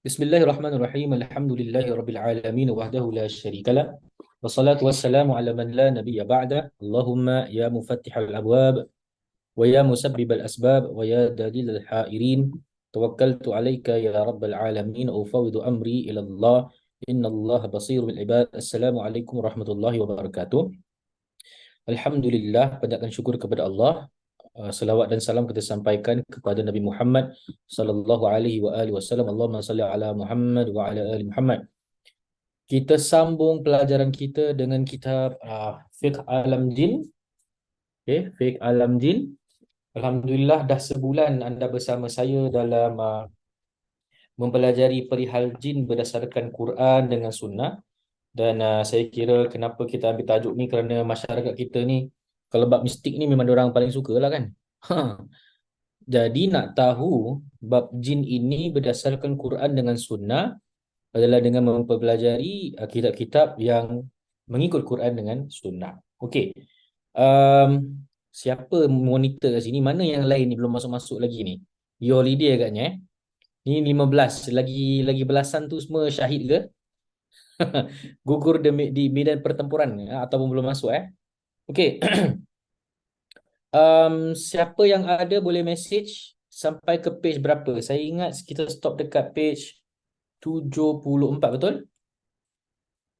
Bismillahirrahmanirrahim. Alhamdulillahirabbil alamin wahdahu la syarikalah. Wassalatu wassalamu ala man la nabiyya ba'da. Allahumma ya mufattihal abwab wa ya musabbibal asbab wa ya dalilal hairin. Tawakkaltu alayka ya rabbal alamin. Ufawwidu amri ila Allah. Innallaha basirun bil ibad. Assalamualaikum warahmatullahi wabarakatuh. Alhamdulillah, panjatkan syukur kepada Allah. Selawat dan salam kita sampaikan kepada Nabi Muhammad sallallahu alaihi wa alihi wasallam. Allahumma salli ala Muhammad wa ala ali Muhammad. Kita sambung pelajaran kita dengan kitab Fiqh Alam Jin. Okay, Fiqh Alam Jin. Alhamdulillah dah sebulan anda bersama saya dalam mempelajari perihal jin berdasarkan Quran dengan sunnah. Dan saya kira kenapa kita ambil tajuk ni, kerana masyarakat kita ni kalau bab mistik ni memang orang paling suka lah kan. Jadi nak tahu bab jin ini berdasarkan Quran dengan sunnah adalah dengan mempelajari kitab-kitab yang mengikut Quran dengan sunnah. Okey. Um, Siapa monitor kat sini? Mana yang lain ni belum masuk-masuk lagi ni? You holiday agaknya eh. Ni 15. Lagi belasan tu semua syahid ke? Gugur di medan pertempuran ataupun belum masuk eh. Okey. Siapa yang ada boleh message sampai ke page berapa? Saya ingat kita stop dekat page 74, betul?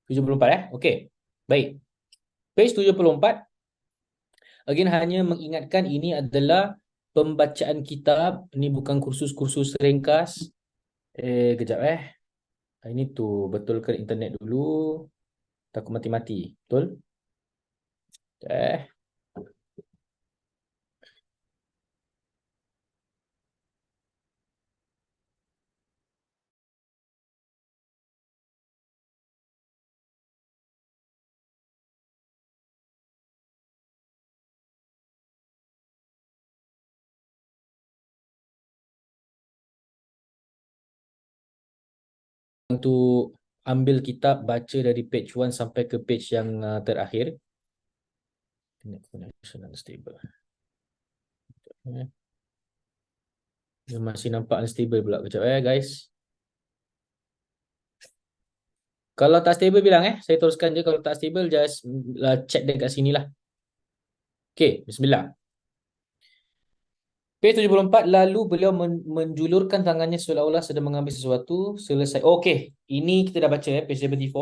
74 Okey. Baik. Page 74. Again, hanya mengingatkan ini adalah pembacaan kitab. Ini bukan kursus-kursus ringkas. Kejap Ini tu betulkan internet dulu. Takut mati-mati. Betul? Untuk ambil kitab, baca dari page 1 sampai ke page yang terakhir. Connection unstable. Dia masih nampak unstable pula. Kejap guys. Kalau tak stable bilang saya teruskan je. Kalau tak stable just check dekat sini lah. Okay, bismillah. Page 74, lalu beliau menjulurkan tangannya seolah-olah sedang mengambil sesuatu. Selesai. Okay, ini kita dah baca page 74.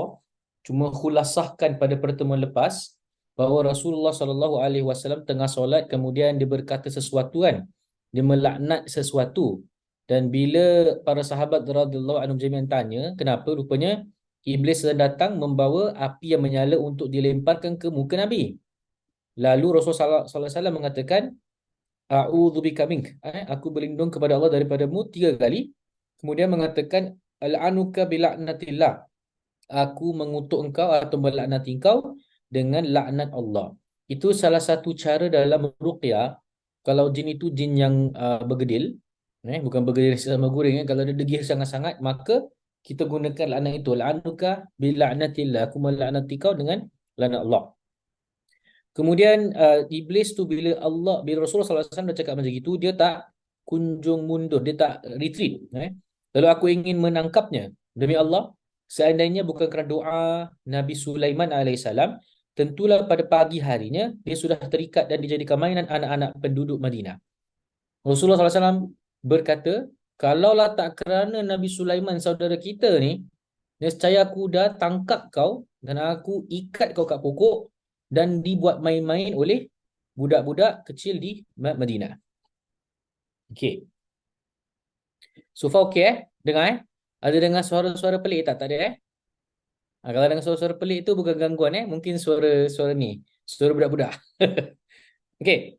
Cuma khulasahkan pada pertemuan lepas bahawa Rasulullah SAW tengah solat, kemudian dia berkata sesuatu kan. Dia melaknat sesuatu. Dan bila para sahabat radhiyallahu anhum jami'an tanya, kenapa? Rupanya Iblis sedang datang membawa api yang menyala untuk dilemparkan ke muka Nabi. Lalu Rasulullah SAW mengatakan, A'udzubika mink. Aku berlindung kepada Allah daripadamu 3 kali. Kemudian mengatakan, Al'anuka bila'natillah. Aku mengutuk engkau atau melaknati engkau dengan laknat Allah. Itu salah satu cara dalam ruqyah. Kalau jin itu jin yang bergedil, bukan bergedil sama goreng. Kalau dia degil sangat-sangat, maka kita gunakan laknat itu. La'anuka bila'natillah. Aku melaknati kau dengan laknat Allah. Kemudian Iblis tu bila Rasulullah SAW dah cakap macam itu, dia tak kunjung mundur, dia tak retreat. Lalu aku ingin menangkapnya. Demi Allah, seandainya bukan kerana doa Nabi Sulaiman alaihissalam, tentulah pada pagi harinya dia sudah terikat dan dijadikan mainan anak-anak penduduk Madinah. Rasulullah SAW berkata, kalaulah tak kerana Nabi Sulaiman saudara kita ni, nescaya aku dah tangkap kau dan aku ikat kau kat pokok dan dibuat main-main oleh budak-budak kecil di Madinah. Okey. So far okey Dengar Ada dengar suara-suara pelik tak? Tak ada kalau dengar suara-suara pelik tu bukan gangguan mungkin suara ni. Suara budak-budak. Okey.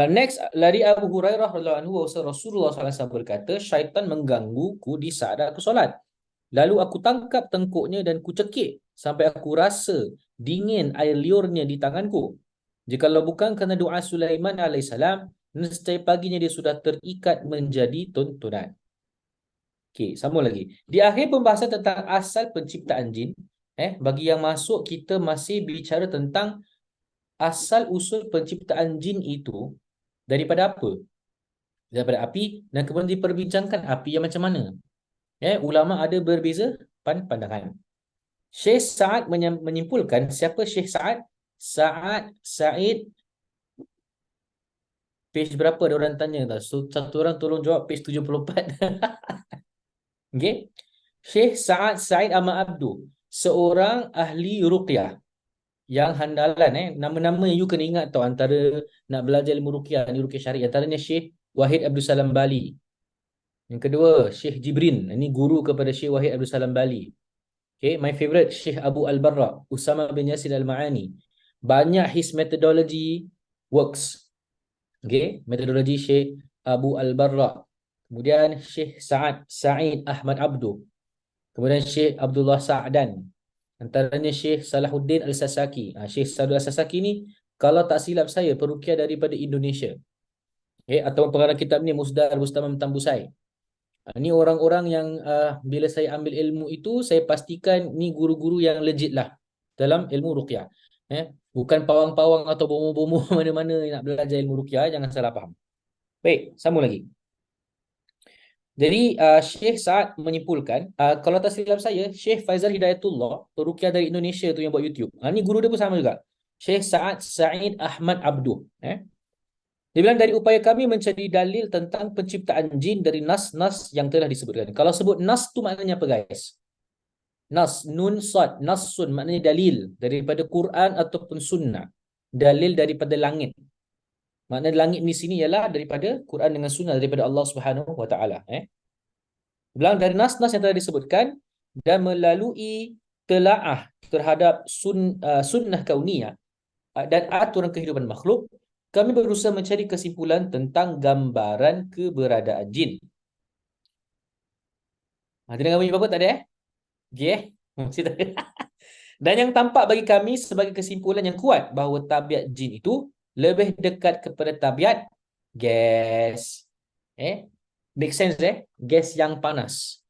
Next, dari Abu Hurairah radhiyallahu anhu, Rasulullah SAW berkata, syaitan menggangguku di saat aku solat. Lalu aku tangkap tengkuknya dan ku cekik sampai aku rasa dingin air liurnya di tanganku. Jikalau bukan kerana doa Sulaiman alaihissalam, nescaya paginya dia sudah terikat menjadi tontonan. Okey, sambung lagi. Di akhir pembahasan tentang asal penciptaan jin, bagi yang masuk, kita masih bicara tentang asal usul penciptaan jin itu daripada apa? Daripada api, dan kemudian diperbincangkan api yang macam mana. Ulama ada berbeza pandangan. Syekh Sa'ad menyimpulkan, siapa Syekh Sa'ad? Sa'ad Sa'id, page berapa dia orang tanya tau? So, satu orang tolong jawab page 74. Okey. Syekh Sa'ad Sa'id Ahmad Abdu, seorang ahli ruqyah yang handalan. Nama-nama yang you kena ingat tau antara nak belajar ilmu ruqyah, ni ruqyah syar'i, antaranya Syekh Wahid Abdul Salam Bali. Yang kedua, Syekh Jibrin, ini guru kepada Syekh Wahid Abdul Salam Bali. Okay, my favorite Syekh Abu Al-Barra, Usama bin Yasir Al-Ma'ani. Banyak his methodology works. Okay, metodologi Syekh Abu Al-Barra. Kemudian Syekh Sa'id Ahmad Abdu. Kemudian Syekh Abdullah Sa'dan. Antaranya Syekh Salahuddin Al-Sasaki. Syekh Salahuddin Al-Sasaki ni, kalau tak silap saya, peruqyah daripada Indonesia. Okay, atau pengarang kitab ni Musdar Bustamam Tambusai. Ni orang-orang yang bila saya ambil ilmu itu, saya pastikan ni guru-guru yang legit lah dalam ilmu ruqyah. Bukan pawang-pawang atau bomo-bomo mana-mana nak belajar ilmu ruqyah, jangan salah faham. Baik, sambung lagi. Jadi Syekh Sa'ad menyimpulkan, kalau tak silap saya, Syekh Faizal Hidayatullah, peruqyah dari Indonesia tu yang buat YouTube. Ni guru dia pun sama juga. Syekh Sa'ad Sa'id Ahmad Abdu. Dia bilang, dari upaya kami mencari dalil tentang penciptaan jin dari nas-nas yang telah disebutkan. Kalau sebut nas tu maknanya apa, guys? Nas, nun, sad, nasun maknanya dalil daripada Quran ataupun sunnah. Dalil daripada langit. Makna langit di sini ialah daripada Quran dengan sunnah, daripada Allah Subhanahu Wa Taala. Dia bilang dari nas-nas yang telah disebutkan dan melalui telaah terhadap sunnah kauniyah dan aturan kehidupan makhluk, kami berusaha mencari kesimpulan tentang gambaran keberadaan jin. Dengar bunyi apa tak ada? Okay, masih tak ada. Dan yang tampak bagi kami sebagai kesimpulan yang kuat bahawa tabiat jin itu lebih dekat kepada tabiat gas. Make sense Gas yang panas.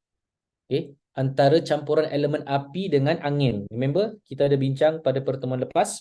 Antara campuran elemen api dengan angin. Remember, kita ada bincang pada pertemuan lepas.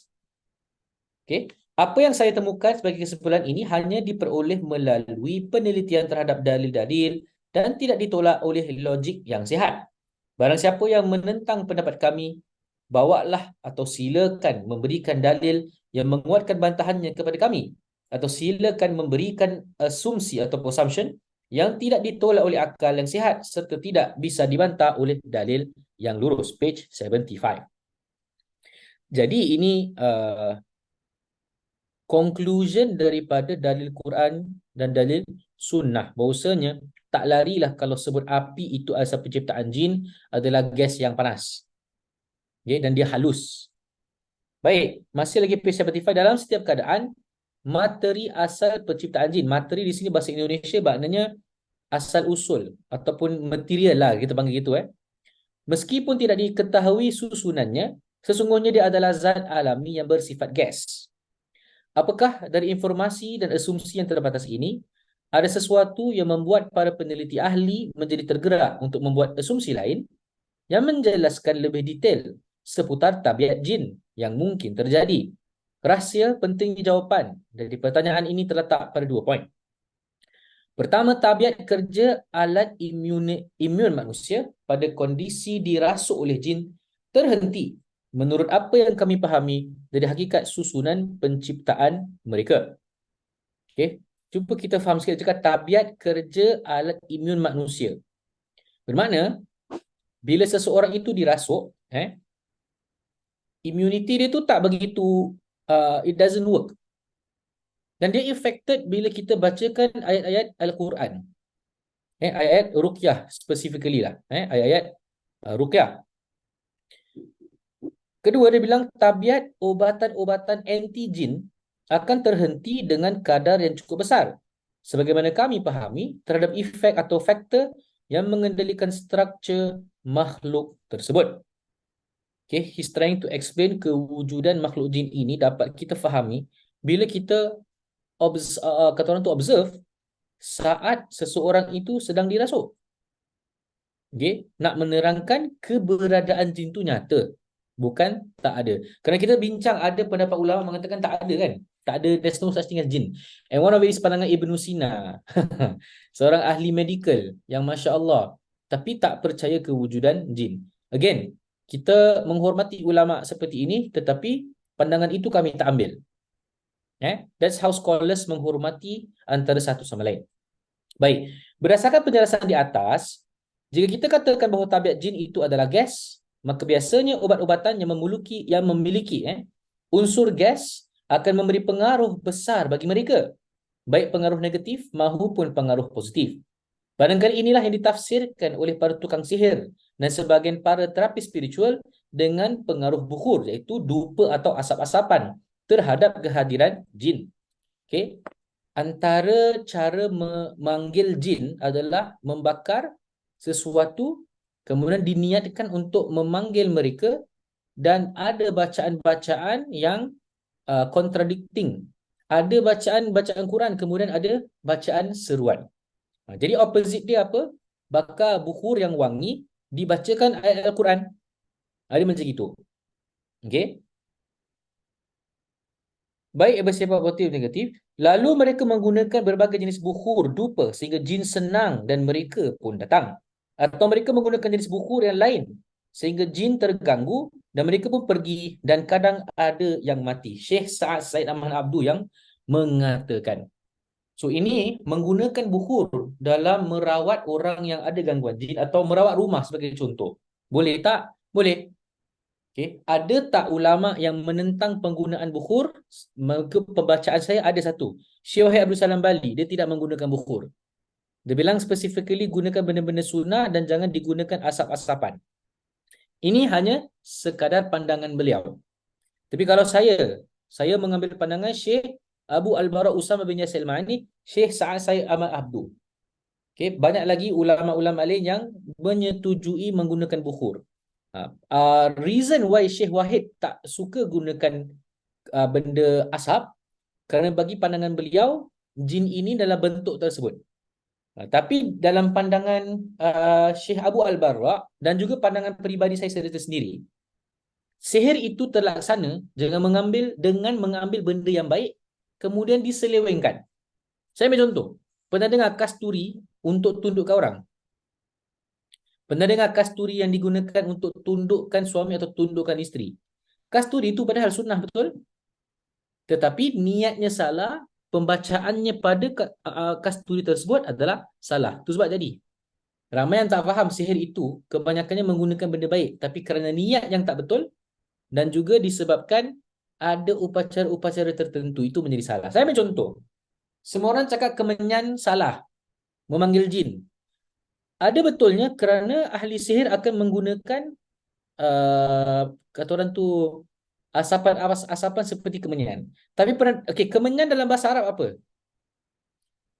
Apa yang saya temukan sebagai kesimpulan ini hanya diperoleh melalui penelitian terhadap dalil-dalil dan tidak ditolak oleh logik yang sihat. Barang siapa yang menentang pendapat kami, bawalah atau silakan memberikan dalil yang menguatkan bantahannya kepada kami, atau silakan memberikan asumsi atau assumption yang tidak ditolak oleh akal yang sihat serta tidak bisa dibantah oleh dalil yang lurus. Page 75. Jadi ini conclusion daripada dalil Quran dan dalil sunnah, bahawasanya tak larilah kalau sebut api itu asal penciptaan jin adalah gas yang panas. Dan dia halus. Baik, masih lagi page 75. Dalam setiap keadaan, materi asal penciptaan jin. Materi di sini bahasa Indonesia maknanya asal usul ataupun material lah, kita panggil gitu. Meskipun tidak diketahui susunannya, sesungguhnya dia adalah zat alami yang bersifat gas. Apakah dari informasi dan asumsi yang terbatas ini, ada sesuatu yang membuat para peneliti ahli menjadi tergerak untuk membuat asumsi lain yang menjelaskan lebih detail seputar tabiat jin yang mungkin terjadi? Rahsia penting jawapan dari pertanyaan ini terletak pada 2 poin. Pertama, tabiat kerja alat imun manusia pada kondisi dirasuk oleh jin terhenti menurut apa yang kami fahami dari hakikat susunan penciptaan mereka. Cuba kita faham sikit cakap tabiat kerja alat imun manusia. Bermakna, bila seseorang itu dirasuk, immunity dia tu tak begitu, it doesn't work. Dan dia affected bila kita bacakan ayat-ayat Al-Quran. Ayat ruqyah specifically lah. Ayat-ayat ruqyah. Kedua, dia bilang tabiat obatan-obatan anti-jin akan terhenti dengan kadar yang cukup besar. Sebagaimana kami fahami terhadap efek atau faktor yang mengendalikan struktur makhluk tersebut. He's trying to explain kewujudan makhluk jin ini dapat kita fahami bila kita kata orang tu observe saat seseorang itu sedang dirasuk. Nak menerangkan keberadaan jin tu nyata, bukan tak ada. Kerana kita bincang, ada pendapat ulama mengatakan tak ada kan. Tak ada, there's no such thing as jin. And one of it is pandangan Ibn Sina. Seorang ahli medical yang Masya Allah, tapi tak percaya kewujudan jin. Again, kita menghormati ulama seperti ini, tetapi pandangan itu kami tak ambil. That's how scholars menghormati antara satu sama lain. Baik, berdasarkan penjelasan di atas, jika kita katakan bahawa tabiat jin itu adalah gas, maka biasanya ubat-ubatan yang memiliki unsur gas akan memberi pengaruh besar bagi mereka, baik pengaruh negatif maupun pengaruh positif. Barangkali inilah yang ditafsirkan oleh para tukang sihir dan sebagian para terapi spiritual dengan pengaruh bukhur, iaitu dupa atau asap-asapan terhadap kehadiran jin. Okay. Antara cara memanggil jin adalah membakar sesuatu, kemudian diniatkan untuk memanggil mereka, dan ada bacaan-bacaan yang contradicting. Ada bacaan Quran, kemudian ada bacaan seruan. Jadi opposite dia apa? Bakar bukhur yang wangi, dibacakan ayat Al-Quran. Ada macam itu. Okay. Baik bersifat positif negatif. Lalu mereka menggunakan berbagai jenis bukhur dupa sehingga jin senang dan mereka pun datang. Atau mereka menggunakan jenis bukhur yang lain sehingga jin terganggu dan mereka pun pergi, dan kadang ada yang mati. Syekh Sa'ad Said Ahmad Abdu yang mengatakan. So ini menggunakan bukhur dalam merawat orang yang ada gangguan jin atau merawat rumah sebagai contoh. Boleh tak? Boleh. Okay. Ada tak ulama yang menentang penggunaan bukhur? Maka pembacaan saya ada satu. Syekh Wahid Abdul Salam Bali, dia tidak menggunakan bukhur. Dia bilang specifically gunakan benda-benda sunnah dan jangan digunakan asap-asapan. Ini hanya sekadar pandangan beliau. Tapi kalau saya mengambil pandangan Syekh Abu Al-Bara Usama bin Yasir Al-Ma'ani, Syekh Sa'ad Said Ahmad Abdu. Okay. Banyak lagi ulama-ulama lain yang menyetujui menggunakan bukhur. Reason why Syekh Wahid tak suka gunakan benda asap, kerana bagi pandangan beliau, jin ini dalam bentuk tersebut. Tapi dalam pandangan Syekh Abu Al-Barra dan juga pandangan peribadi saya sendiri, sihir itu terlaksana dengan mengambil benda yang baik kemudian diselewengkan. Saya ambil contoh. Pernah dengar kasturi untuk tundukkan orang? Pernah dengar kasturi yang digunakan untuk tundukkan suami atau tundukkan isteri? Kasturi itu padahal sunnah, betul? Tetapi niatnya salah, pembacaannya pada kasturi tersebut adalah salah. Itu sebab jadi ramai yang tak faham sihir itu kebanyakannya menggunakan benda baik, tapi kerana niat yang tak betul dan juga disebabkan ada upacara-upacara tertentu, itu menjadi salah. Saya ambil contoh. Semua orang cakap kemenyan salah, memanggil jin. Ada betulnya kerana ahli sihir akan menggunakan kata orang tu asapan seperti kemenyan. Tapi kemenyan dalam bahasa Arab apa?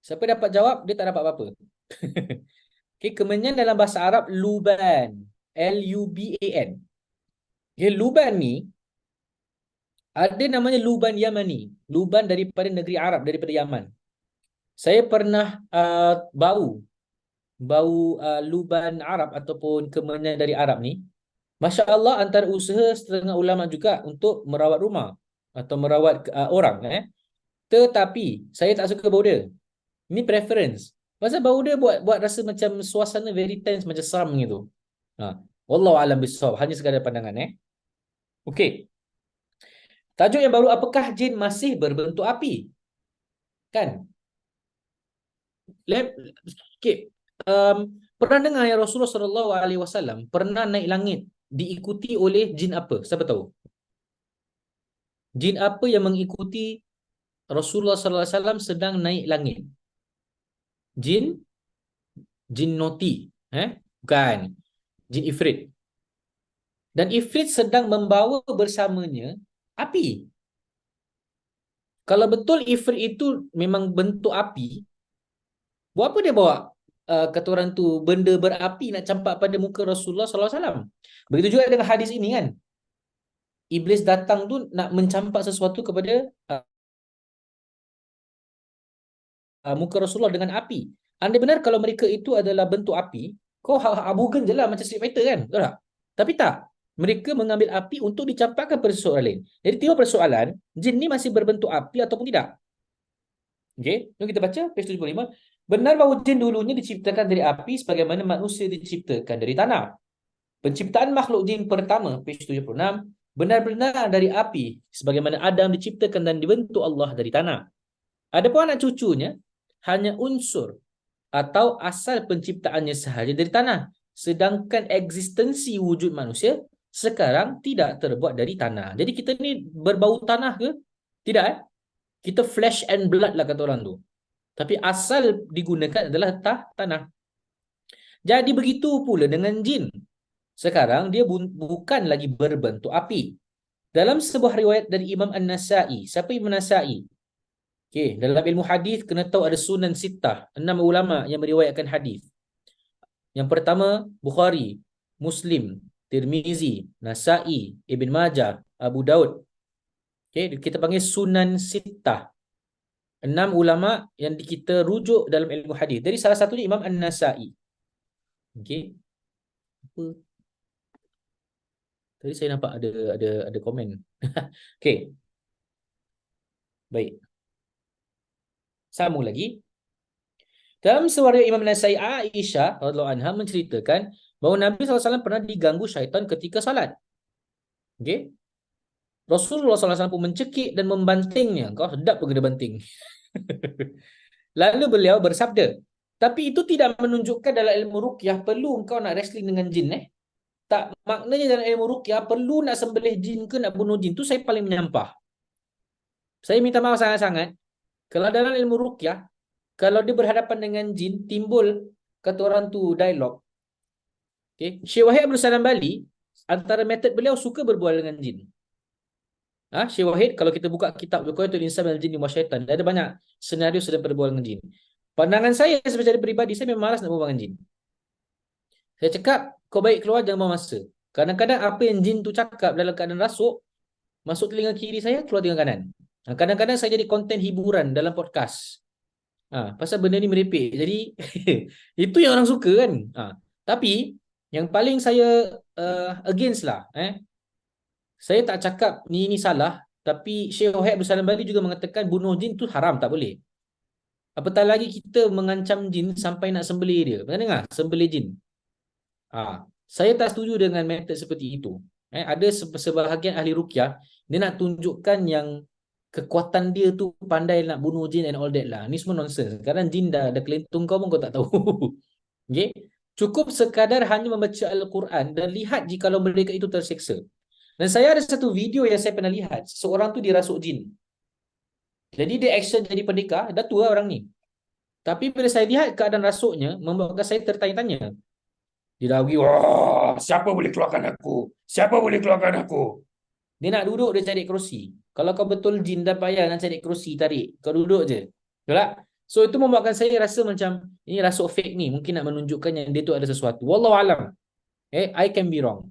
Siapa dapat jawab, dia tak dapat apa-apa. Kemenyan dalam bahasa Arab luban, L-U-B-A-N. Luban ni ada namanya luban Yamani, luban daripada negeri Arab, daripada Yaman. Saya pernah bau luban Arab ataupun kemenyan dari Arab ni. Masya Allah, antara usaha setengah ulama juga untuk merawat rumah atau merawat orang. Tetapi saya tak suka bau dia. Ini preference. Pasal bau dia buat rasa macam suasana very tense, macam seram gitu. Wallahu a'lam bissawab, hanya sekadar pandangan. Okey. Tajuk yang baru, apakah jin masih berbentuk api? Kan? Okay. Pernah dengar yang Rasulullah SAW pernah naik langit diikuti oleh jin apa? Siapa tahu? Jin apa yang mengikuti Rasulullah SAW sedang naik langit? Jin noti, bukan. Jin ifrit. Dan ifrit sedang membawa bersamanya api. Kalau betul ifrit itu memang bentuk api, buat apa dia bawa kata orang tu benda berapi nak campak pada muka Rasulullah SAW? Begitu juga dengan hadis ini kan. Iblis datang tu nak mencampak sesuatu kepada muka Rasulullah dengan api. Anda benar kalau mereka itu adalah bentuk api, kau abukan je lah macam Street Fighter kan? Betul tak? Tapi tak. Mereka mengambil api untuk dicampakkan pada seseorang lain. Jadi timbul persoalan, jin ni masih berbentuk api ataupun tidak? Okey, jom kita baca page 75. Benar bahawa jin dulunya diciptakan dari api sebagaimana manusia diciptakan dari tanah. Penciptaan makhluk jin pertama, page 76, benar-benar dari api sebagaimana Adam diciptakan dan dibentuk Allah dari tanah. Adapun anak cucunya hanya unsur atau asal penciptaannya sahaja dari tanah. Sedangkan eksistensi wujud manusia sekarang tidak terbuat dari tanah. Jadi kita ni berbau tanah ke? Tidak Kita flesh and blood lah kata orang tu. Tapi asal digunakan adalah tanah. Jadi begitu pula dengan jin. Sekarang dia bukan lagi berbentuk api. Dalam sebuah riwayat dari Imam An-Nasai. Siapa Imam An-Nasai? Okay, dalam ilmu hadis kena tahu ada sunan sittah, 6 ulama yang meriwayatkan hadis. Yang pertama Bukhari, Muslim, Tirmizi, Nasai, Ibn Majah, Abu Daud. Okay, kita panggil sunan sittah. 6 ulama yang kita rujuk dalam ilmu hadis. Dari salah satunya Imam An-Nasai. Okay. Apa? Tadi saya nampak ada komen. Okay. Baik. Sambung lagi. Dalam sebuah riwayat Imam Nasai, Aisyah radhiyallahu anha menceritakan bahawa Nabi SAW pernah diganggu syaitan ketika salat. Okey. Rasulullah SAW pun mencekik dan membantingnya. Kau sedap pun kena banting. Lalu beliau bersabda, tapi itu tidak menunjukkan dalam ilmu ruqyah perlu engkau nak wrestling dengan jin Tak, maknanya dalam ilmu ruqyah perlu nak sembelih jin ke nak bunuh jin. Tu saya paling menyampah. Saya minta maaf sangat-sangat. Kalau dalam ilmu ruqyah, kalau dia berhadapan dengan jin, timbul kata orang tu dialog. Okay. Syekh Wahid Abdul Salam Bali, antara metod beliau suka berbual dengan jin. Syekh Wahid, kalau kita buka kitab Wiqayatul Insan minal Jinni Wasyaitan, ada banyak senario sedang berbual dengan jin. Pandangan saya secara peribadi, saya memang malas nak berbual dengan jin. Saya cakap, kau baik keluar jangan buang masa. Kadang-kadang apa yang jin tu cakap dalam keadaan rasuk, masuk telinga kiri saya, keluar telinga kanan. Kadang-kadang saya jadi konten hiburan dalam podcast. Pasal benda ni merepek. Jadi itu yang orang suka kan. Tapi yang paling saya against lah. Saya tak cakap ni salah. Tapi Syekh Wahid Abdul Salam Bali juga mengatakan bunuh jin tu haram, tak boleh. Apatah lagi kita mengancam jin sampai nak sembelih dia. Pernah dengar? Sembelih jin. Saya tak setuju dengan metod seperti itu. Ada sebahagian ahli ruqyah, dia nak tunjukkan yang kekuatan dia tu pandai nak bunuh jin and all that lah. Ni semua nonsense. Sekarang jin dah kelentung kau pun kau tak tahu. Okay? Cukup sekadar hanya membaca Al-Quran dan lihat jika mereka itu tersiksa. Dan saya ada satu video yang saya pernah lihat. Seorang tu dirasuk jin. Jadi dia action jadi pendekar. Dah tua orang ni. Tapi bila saya lihat keadaan rasuknya, membuatkan saya tertanya-tanya. Dia dah pergi, wah, siapa boleh keluarkan aku? Siapa boleh keluarkan aku? Dia nak duduk, dia cari kerusi. Kalau kau betul jin, dah payah nak cari kerusi, tarik. Kau duduk je. Betul tak? So, itu membuatkan saya rasa macam, ini rasuk fake ni. Mungkin nak menunjukkan yang dia tu ada sesuatu. Wallahualam. I can be wrong.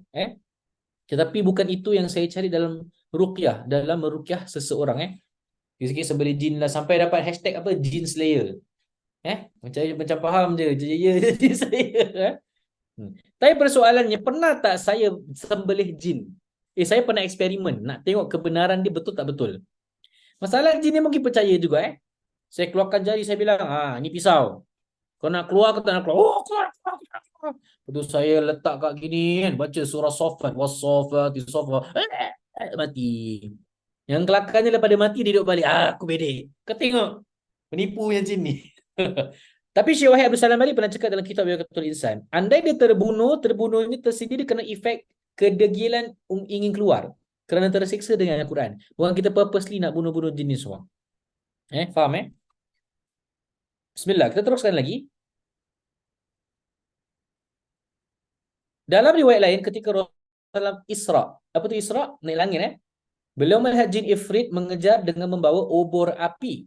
Tetapi bukan itu yang saya cari dalam ruqyah. Dalam meruqyah seseorang. Sikit sebeli jin lah. Sampai dapat hashtag apa? Jin Slayer. Macam faham je. Jin Slayer. Tapi persoalannya, pernah tak saya sembelih jin? Saya pernah eksperimen nak tengok kebenaran dia betul tak betul. Masalah jin ni mungkin percaya juga. Saya keluarkan jari, saya bilang, ni pisau. Kau nak keluar ke tak nak keluar? Oh, keluar. Lepas saya letak kat gini kan, baca surah Safat, was-safati safa. Mati. Yang kelakarnya daripada mati, dia duduk balik. Aku bedek. Kau tengok. Penipu yang jin ni. Tapi Syekh Wahid Abdul Salam Bali pernah cakap dalam kitab Wiqayatul Insan, andai dia terbunuh ini tersendiri kena efek kedegilan ingin keluar kerana tersiksa dengan Al-Quran. Bukan kita purposely nak bunuh-bunuh jin ni semua. Faham Bismillah, kita teruskan lagi. Dalam riwayat lain ketika Rasulullah dalam Isra, apa tu Isra? Naik langit beliau melihat jin ifrit mengejar dengan membawa obor api.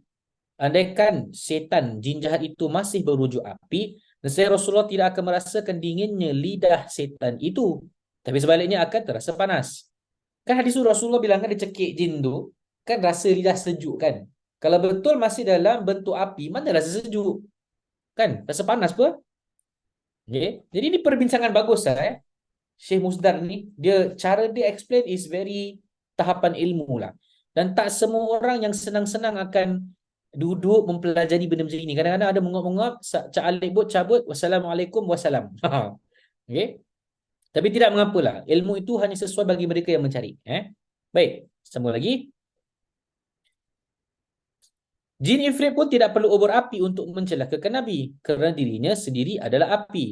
Andaikan setan jin jahat itu masih berwujud api, nescaya Rasulullah tidak akan merasakan dinginnya lidah setan itu, tapi sebaliknya akan terasa panas. Kan hadis Rasulullah bilang kan dia cekik jin tu, kan rasa lidah sejuk kan. Kalau betul masih dalam bentuk api, mana rasa sejuk? Kan, rasa panas apa? Okay. Jadi ini perbincangan bagus Syekh Musdar ni, cara dia explain is very tahapan ilmu lah. Dan tak semua orang yang senang-senang akan duduk mempelajari benda macam ini. Kadang-kadang ada mengop-mengop, Cak Alik cabut, wassalamualaikum wassalam. Okey. Tapi tidak mengapalah. Ilmu itu hanya sesuai bagi mereka yang mencari. Baik, sambung lagi. Jin ifrit pun tidak perlu obor api untuk mencelakakan Nabi kerana dirinya sendiri adalah api.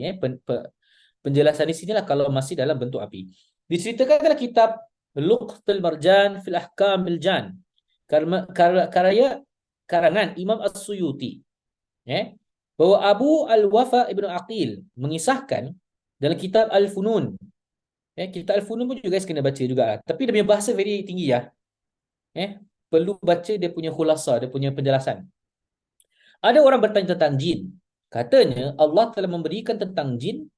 Penjelasan di sinilah kalau masih dalam bentuk api. Diceritakan dalam kitab Luqtul Marjan fil Ahkamil Jan, karya karangan Imam As-Suyuti, bahawa Abu Al-Wafa Ibn Aqil mengisahkan dalam kitab Al-Funun. Kitab Al-Funun pun juga kena baca juga. Tapi dia punya bahasa very tinggi ya. Perlu baca dia punya khulasa, dia punya penjelasan. Ada orang bertanya tentang jin. Katanya Allah telah memberitakan tentang jin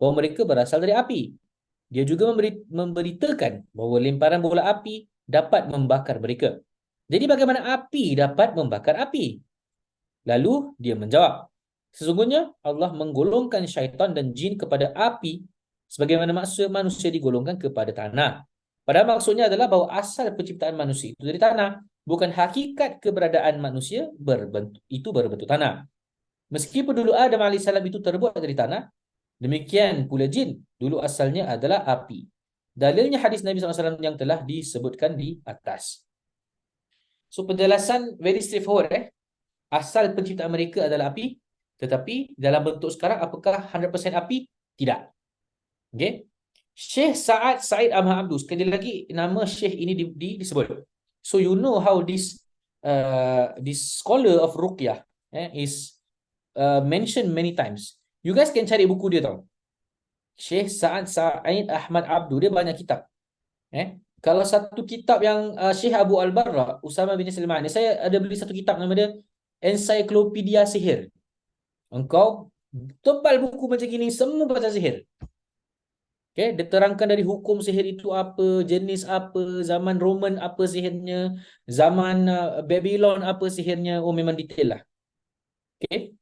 bahawa mereka berasal dari api. Dia juga memberitakan bahawa lemparan bola api dapat membakar mereka. Jadi bagaimana api dapat membakar api? Lalu dia menjawab, sesungguhnya Allah menggolongkan syaitan dan jin kepada api sebagaimana manusia digolongkan kepada tanah. Padahal maksudnya adalah bahawa asal penciptaan manusia itu dari tanah, bukan hakikat keberadaan manusia berbentuk tanah. Meskipun dulu Adam AS itu terbuat dari tanah, demikian pula jin dulu asalnya adalah api. Dalilnya hadis Nabi SAW yang telah disebutkan di atas. So penjelasan very straightforward. Asal penciptaan mereka adalah api, tetapi dalam bentuk sekarang apakah 100% api? Tidak. Okay. Syekh Said Ahmad Abdul, sekali lagi nama Syekh ini disebut. So you know how this scholar of Ruqyah is mentioned many times. You guys can cari buku dia tau. Syekh Said Ahmad Abdul, dia banyak kitab. Kalau satu kitab yang Syekh Abu Al-Barra, Usama bin Sulaiman, saya ada beli satu kitab nama dia Ensiklopedia Sihir. Engkau tebal buku macam gini, semua pasal sihir. Okay, dia terangkan dari hukum sihir itu apa, jenis apa, zaman Roman apa sihirnya, zaman Babylon apa sihirnya. Oh, memang detail lah. Okay.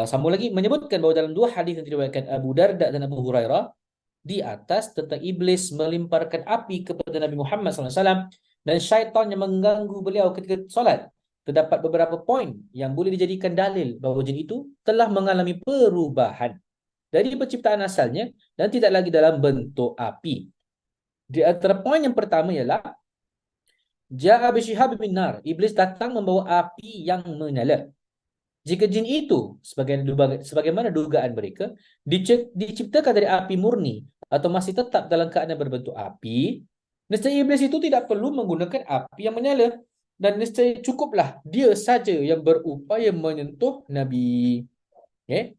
Sambung lagi menyebutkan bahawa dalam dua hadis yang diriwayatkan Abu Darda dan Abu Hurairah di atas tentang iblis melemparkan api kepada Nabi Muhammad SAW dan syaitan yang mengganggu beliau ketika solat. Terdapat beberapa poin yang boleh dijadikan dalil bahawa jin itu telah mengalami perubahan dari penciptaan asalnya dan tidak lagi dalam bentuk api. Di antara poin yang pertama ialah Ja'a bi Shihab bin nar, iblis datang membawa api yang menyala. Jika jin itu sebagaimana dugaan mereka diciptakan dari api murni atau masih tetap dalam keadaan berbentuk api, nescaya iblis itu tidak perlu menggunakan api yang menyala dan nescaya cukuplah dia saja yang berupaya menyentuh Nabi. Okay?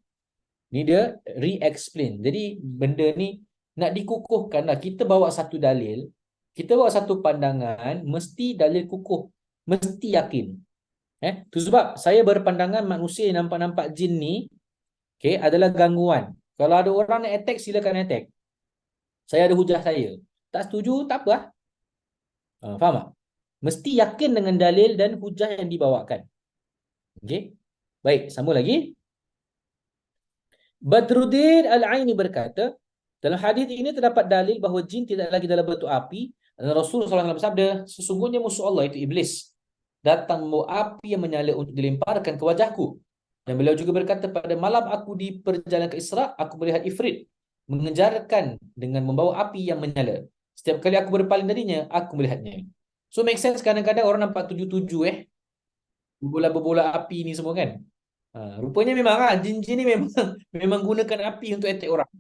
Ni dia re-explain. Jadi benda ni nak dikukuhkan lah. Kita bawa satu dalil, kita bawa satu pandangan, mesti dalil kukuh, mesti yakin. Tu sebab saya berpandangan manusia yang nampak-nampak jin ni adalah gangguan. Kalau ada orang nak attack, silakan attack. Saya ada hujah saya. Tak setuju, tak apa. Faham tak? Mesti yakin dengan dalil dan hujah yang dibawakan. Okay. Baik, sambung lagi. Badruddin Al-Aini berkata, dalam hadis ini terdapat dalil bahawa jin tidak lagi dalam bentuk api. Dan Rasulullah SAW bersabda, sesungguhnya musuh Allah itu iblis datang membawa api yang menyala untuk dilemparkan ke wajahku. Dan beliau juga berkata, pada malam aku di perjalanan ke Isra, aku melihat ifrit mengejarkan dengan membawa api yang menyala. Setiap kali aku berpaling darinya, aku melihatnya. So make sense, kadang-kadang orang nampak tuju-tuju berbola-bola api ni semua kan. Rupanya memang jin-jin ni memang gunakan api untuk attack orang.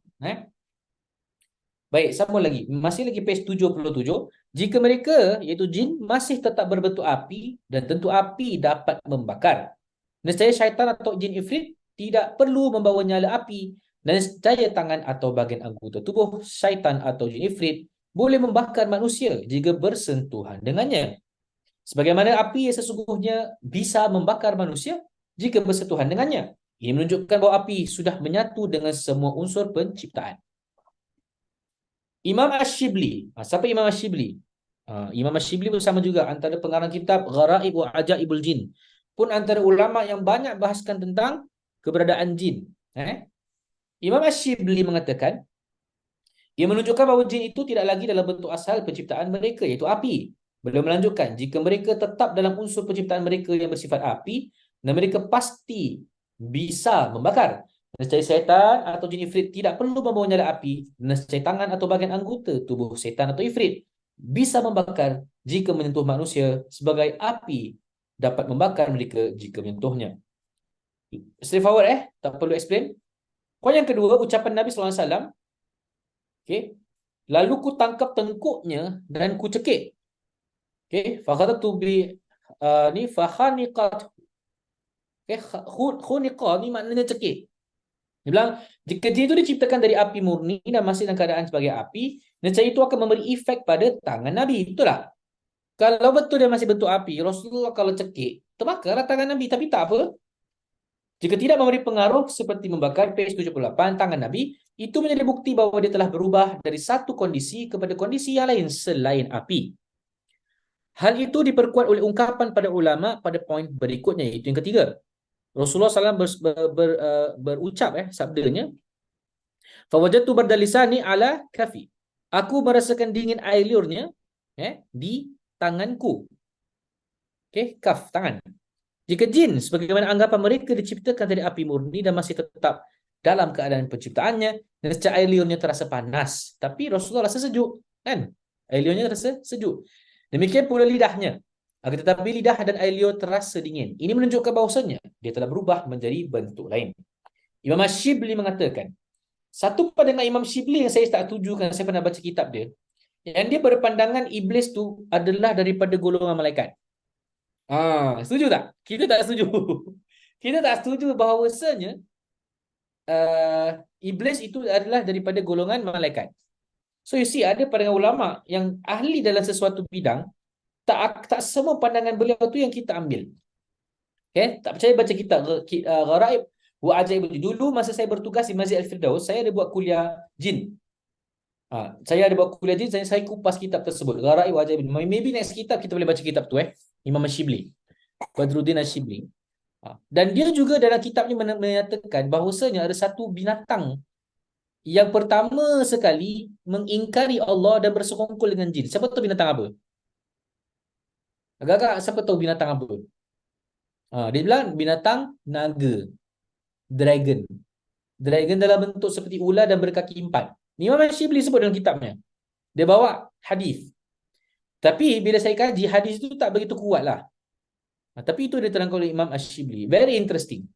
Baik, sambung lagi. Masih lagi page 77. Jika mereka, iaitu jin, masih tetap berbentuk api dan tentu api dapat membakar, nescaya syaitan atau jin ifrit tidak perlu membawa nyala api dan nescaya tangan atau bahagian anggota tubuh syaitan atau jin ifrit boleh membakar manusia jika bersentuhan dengannya. Sebagaimana api yang sesungguhnya bisa membakar manusia jika bersentuhan dengannya. Ini menunjukkan bahawa api sudah menyatu dengan semua unsur penciptaan. Imam Ash-Shibli. Siapa Imam Ash-Shibli? Imam Ash-Shibli bersama juga antara pengarang kitab Gharaib wa Ajaibul Jin. Pun antara ulama yang banyak bahaskan tentang keberadaan jin. Imam Ash-Shibli mengatakan, ia menunjukkan bahawa jin itu tidak lagi dalam bentuk asal penciptaan mereka, iaitu api. Beliau melanjutkan, jika mereka tetap dalam unsur penciptaan mereka yang bersifat api, dan mereka pasti bisa membakar. Nescaya syaitan atau jin ifrit tidak perlu membawa nyala api. Nescaya tangan atau bahagian anggota tubuh syaitan atau ifrit bisa membakar jika menyentuh manusia, sebagai api dapat membakar mereka jika menyentuhnya. Straightforward tak perlu explain. Poin yang kedua, ucapan Nabi SAW, okay. Lalu ku tangkap tengkuknya dan ku cekik. Okay, fakhatatu bi ni fakhaniqat. Okay, khuniqa ni maknanya cekik. Dia bilang, jika jin itu diciptakan dari api murni dan masih dalam keadaan sebagai api, nescaya itu akan memberi efek pada tangan Nabi. Betul tak? Kalau betul dia masih bentuk api, Rasulullah kalau cekik, terbakarlah tangan Nabi. Tapi tak apa. Jika tidak memberi pengaruh seperti membakar, page 78, tangan Nabi, itu menjadi bukti bahawa dia telah berubah dari satu kondisi kepada kondisi yang lain selain api. Hal itu diperkuat oleh ungkapan pada ulama pada poin berikutnya, iaitu yang ketiga. Rasulullah SAW berucap sabdanya, fawajadtu bardalisani ala kafi. Aku merasakan dingin air liurnya di tanganku. Kaf, tangan. Jika jin, sebagaimana anggapan mereka diciptakan dari api murni dan masih tetap dalam keadaan penciptaannya, nescaya air liurnya terasa panas. Tapi Rasulullah rasa sejuk. Kan? Air liurnya terasa sejuk. Demikian pula lidahnya. Akan tetapi lidah dan air liur terasa dingin. Ini menunjukkan bahawasanya dia telah berubah menjadi bentuk lain. Imam Ash-Shibli mengatakan, satu pandangan Imam Shibli yang saya tak setuju kerana saya pernah baca kitab dia, yang dia berpandangan iblis tu adalah daripada golongan malaikat. Setuju tak? Kita tak setuju. Kita tak setuju bahawasanya iblis itu adalah daripada golongan malaikat. So you see, ada pandangan ulama yang ahli dalam sesuatu bidang, tak semua pandangan beliau tu yang kita ambil. Tak percaya baca kitab Gharaib wa Ajaib. Dulu masa saya bertugas di Masjid Al-Firdaus, saya ada buat kuliah jin. Saya ada buat kuliah jin, saya kupas kitab tersebut, Gharaib wa Ajaib. Maybe next kitab kita boleh baca kitab tu Imam Ash-Shibli, Badruddin Ash-Shibli. Dan dia juga dalam kitab ni menyatakan bahawasanya ada satu binatang yang pertama sekali mengingkari Allah dan bersekongkol dengan jin. Siapa tahu binatang apa? Agak-agak siapa tahu binatang apa? Dia bilang binatang naga, dragon. Dragon dalam bentuk seperti ular dan berkaki 4. Ni Imam Shibli sebut dalam kitabnya. Dia bawa hadis. Tapi bila saya kaji, hadis itu tak begitu kuat lah. Tapi itu diterangkan oleh Imam Ash-Shibli. Very interesting.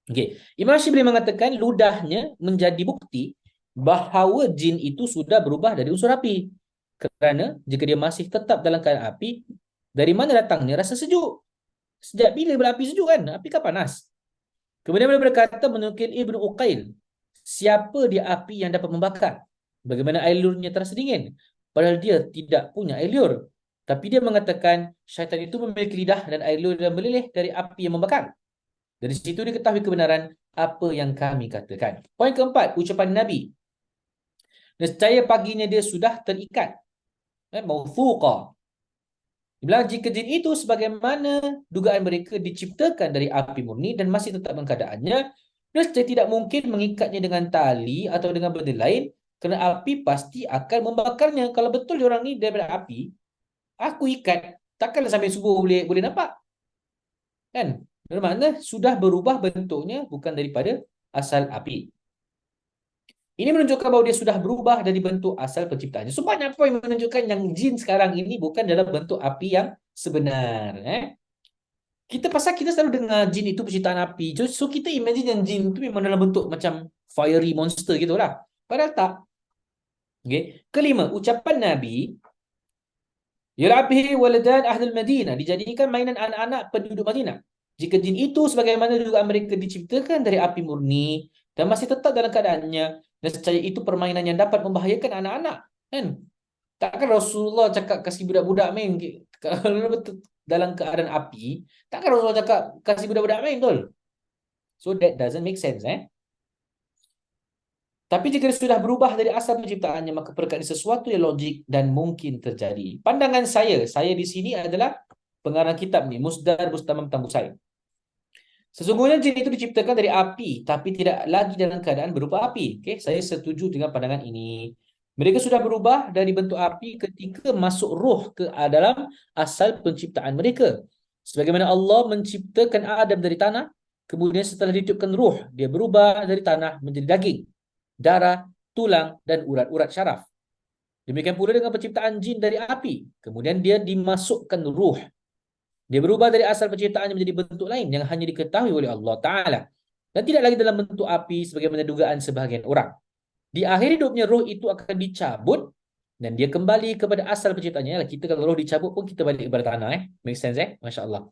Okay. Imam Ash-Shibli mengatakan ludahnya menjadi bukti bahawa jin itu sudah berubah dari unsur api. Kerana jika dia masih tetap dalam keadaan api, dari mana datangnya rasa sejuk? Sejak bila berapi sejuk kan? Api kan panas. Kemudian beliau berkata menukil Ibnu Uqail, siapa dia api yang dapat membakar? Bagaimana air liurnya terasa dingin? Padahal dia tidak punya air liur. Tapi dia mengatakan syaitan itu memiliki lidah dan air liur yang meleleh dari api yang membakar. Dari situ diketahui kebenaran apa yang kami katakan. Poin keempat, ucapan Nabi. Nescaya paginya dia sudah terikat. Mawthuqa. Dia bilang jika jin itu sebagaimana dugaan mereka diciptakan dari api murni dan masih tetap dalam keadaannya, nescaya tidak mungkin mengikatnya dengan tali atau dengan benda lain, kerana api pasti akan membakarnya. Kalau betul diorang ni daripada api, aku ikat, takkanlah sampai subuh boleh nampak. Kan? Bermakna sudah berubah bentuknya bukan daripada asal api. Ini menunjukkan bahawa dia sudah berubah dari bentuk asal penciptaannya. So banyak poin menunjukkan yang jin sekarang ini bukan dalam bentuk api yang sebenar. Kita selalu dengar jin itu penciptaan api. So kita imagine yang jin itu memang dalam bentuk macam fiery monster gitu lah. Padahal tak. Okay. Kelima, ucapan Nabi, yul'abhi waladan ahlul Madinah, dijadikan mainan anak-anak penduduk Madinah. Jika jin itu sebagaimana juga mereka diciptakan dari api murni dan masih tetap dalam keadaannya, nescaya itu permainan yang dapat membahayakan anak-anak. Kan? Takkan Rasulullah cakap kasih budak-budak main kalau dalam keadaan api, takkan Rasulullah cakap kasih budak-budak main, betul? So that doesn't make sense. Tapi jika dia sudah berubah dari asal penciptaannya, maka perkara ini sesuatu yang logik dan mungkin terjadi. Pandangan saya di sini adalah pengarang kitab ni, Musdar Bustamam Tambusai. Sesungguhnya jin itu diciptakan dari api, tapi tidak lagi dalam keadaan berupa api. Okay? Saya setuju dengan pandangan ini. Mereka sudah berubah dari bentuk api ketika masuk roh ke dalam asal penciptaan mereka. Sebagaimana Allah menciptakan Adam dari tanah, kemudian setelah ditiupkan roh, dia berubah dari tanah menjadi daging, darah, tulang, dan urat-urat syaraf. Demikian pula dengan penciptaan jin dari api. Kemudian dia dimasukkan ruh. Dia berubah dari asal penciptaannya menjadi bentuk lain yang hanya diketahui oleh Allah Ta'ala. Dan tidak lagi dalam bentuk api sebagaimana dugaan sebahagian orang. Di akhir hidupnya roh itu akan dicabut dan dia kembali kepada asal penciptanya. Kita kalau roh dicabut pun kita balik kepada tanah. Make sense Masya Allah.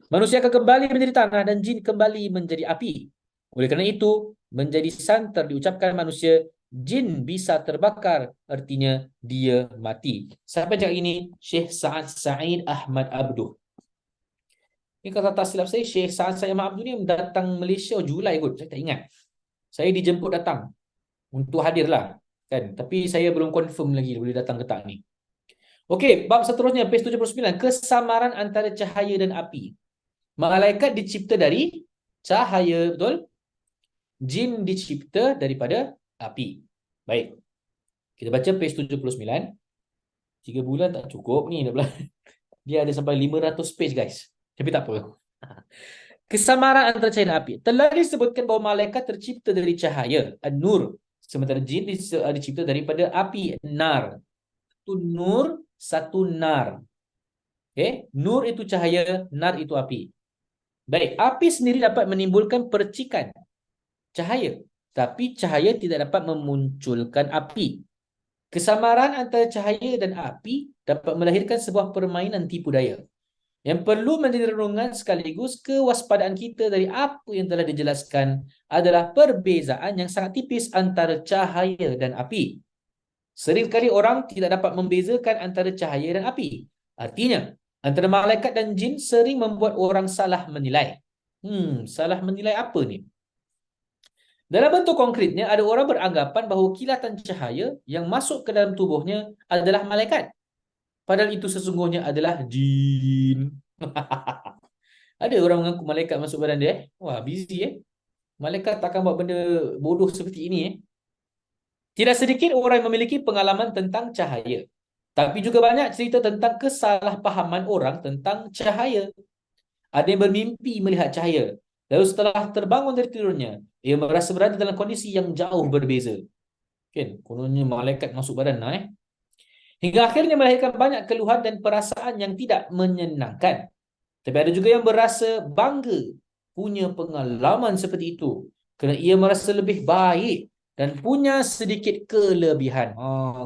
Manusia akan kembali menjadi tanah dan jin kembali menjadi api. Oleh kerana itu, menjadi santer diucapkan manusia, jin bisa terbakar, artinya dia mati. Siapa cakap ini? Syekh Sa'ad Sa'id Ahmad Abduh. Ini kalau tak silap saya, Syekh Sa'ad Sa'id Ahmad Abduh ni datang Malaysia Julai kot. Saya tak ingat. Saya dijemput datang untuk hadirlah. Kan? Tapi saya belum confirm lagi boleh datang ke tak ni. Okey, bab seterusnya, page 79. Kesamaran antara cahaya dan api. Malaikat dicipta dari cahaya, betul? Jin dicipta daripada api. Baik. Kita baca page 79. 3 bulan tak cukup ni. Dia ada sampai 500 page, guys. Tapi tak apa. Kesamaran antara cahaya dan api. Telah disebutkan bahawa malaikat tercipta dari cahaya, an-nur. Sementara jin dicipta daripada api, nar. Satu nur, satu nar. Okay? Nur itu cahaya, nar itu api. Baik, api sendiri dapat menimbulkan percikan cahaya, tapi cahaya tidak dapat memunculkan api. Kesamaran antara cahaya dan api dapat melahirkan sebuah permainan tipu daya yang perlu menjadi renungan sekaligus kewaspadaan kita dari apa yang telah dijelaskan adalah perbezaan yang sangat tipis antara cahaya dan api. Seringkali orang tidak dapat membezakan antara cahaya dan api. Artinya, antara malaikat dan jin sering membuat orang salah menilai. Salah menilai apa ni? Dalam bentuk konkretnya, ada orang beranggapan bahawa kilatan cahaya yang masuk ke dalam tubuhnya adalah malaikat. Padahal itu sesungguhnya adalah jin. Ada orang mengaku malaikat masuk badan dia. Wah, busy Malaikat takkan buat benda bodoh seperti ini Tidak sedikit orang yang memiliki pengalaman tentang cahaya. Tapi juga banyak cerita tentang kesalahpahaman orang tentang cahaya. Ada yang bermimpi melihat cahaya. Lalu setelah terbangun dari tidurnya, ia merasa berada dalam kondisi yang jauh berbeza. Kan? Kononnya malaikat masuk badan Hingga akhirnya melahirkan banyak keluhan dan perasaan yang tidak menyenangkan. Tapi ada juga yang berasa bangga punya pengalaman seperti itu. Kerana ia merasa lebih baik dan punya sedikit kelebihan.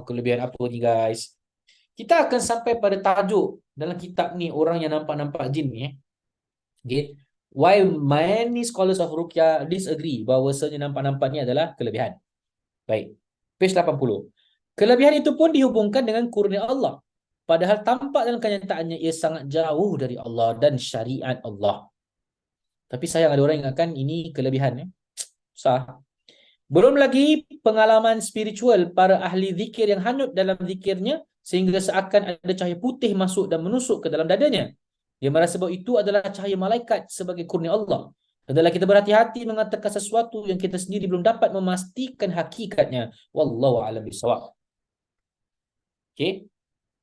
Kelebihan apa ni guys? Kita akan sampai pada tajuk dalam kitab ni, orang yang nampak-nampak jin ni. Okay. Why many scholars of Ruqyah disagree bahawasanya nampak-nampak ni adalah kelebihan. Baik. Page 80. Kelebihan itu pun dihubungkan dengan kurnia Allah. Padahal tampak dalam kenyataannya ia sangat jauh dari Allah dan syariat Allah. Tapi sayang ada orang yang ingatkan ini kelebihan. Sah. Belum lagi pengalaman spiritual para ahli zikir yang hanyut dalam zikirnya sehingga seakan ada cahaya putih masuk dan menusuk ke dalam dadanya. Dia merasa bahawa itu adalah cahaya malaikat sebagai kurnia Allah. Adalah kita berhati-hati mengatakan sesuatu yang kita sendiri belum dapat memastikan hakikatnya. Wallahu a'lam bishawab. Okey.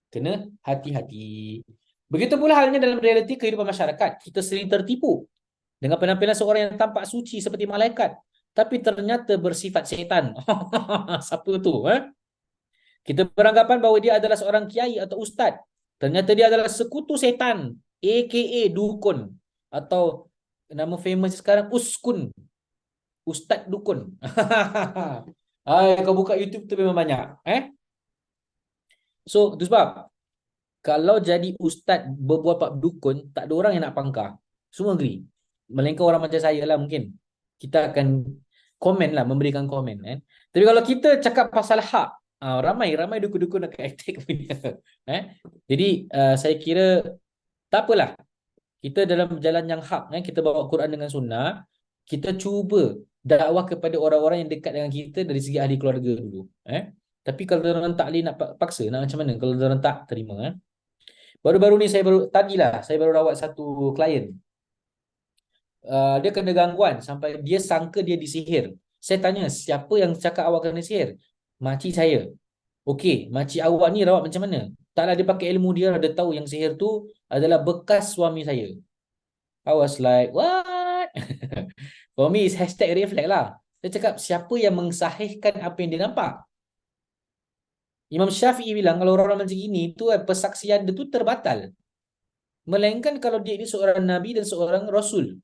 Kena hati-hati. Begitu pula halnya dalam realiti kehidupan masyarakat. Kita sering tertipu dengan penampilan seorang yang tampak suci seperti malaikat, tapi ternyata bersifat syaitan. Siapa tu? Kita beranggapan bahawa dia adalah seorang kiai atau ustaz. Ternyata dia adalah sekutu syaitan, aka dukun. Atau nama famous sekarang, uskun. Ustaz dukun. Kau buka YouTube tu memang banyak. So, itu sebab kalau jadi ustaz berbuat bab dukun, tak ada orang yang nak pangkar. Semua agree. Melainkan orang macam saya lah mungkin. Kita akan komen lah, memberikan komen. Tapi kalau kita cakap pasal hak, ramai dukun-dukun akan aktif punya. Jadi saya kira tak apalah. Kita dalam jalan yang hak, kita bawa Quran dengan sunnah, kita cuba dakwah kepada orang-orang yang dekat dengan kita dari segi ahli keluarga dulu. Tapi kalau orang tak boleh nak paksa, nak macam mana? Kalau orang tak terima. Baru-baru ni saya baru rawat satu klien. Dia kena gangguan sampai dia sangka dia disihir. Saya tanya, siapa yang cakap awak kena sihir? makcik saya. Okey, makcik awak ni rawat macam mana? Taklah dia pakai ilmu dia, dia tahu yang sihir tu adalah bekas suami saya. I was like, what? For me, it's hashtag reflect lah. Dia cakap, siapa yang mensahihkan apa yang dia nampak? Imam Syafi'i bilang, kalau orang-orang macam ini, tu persaksian dia tu terbatal. Melainkan kalau dia ini seorang Nabi dan seorang Rasul.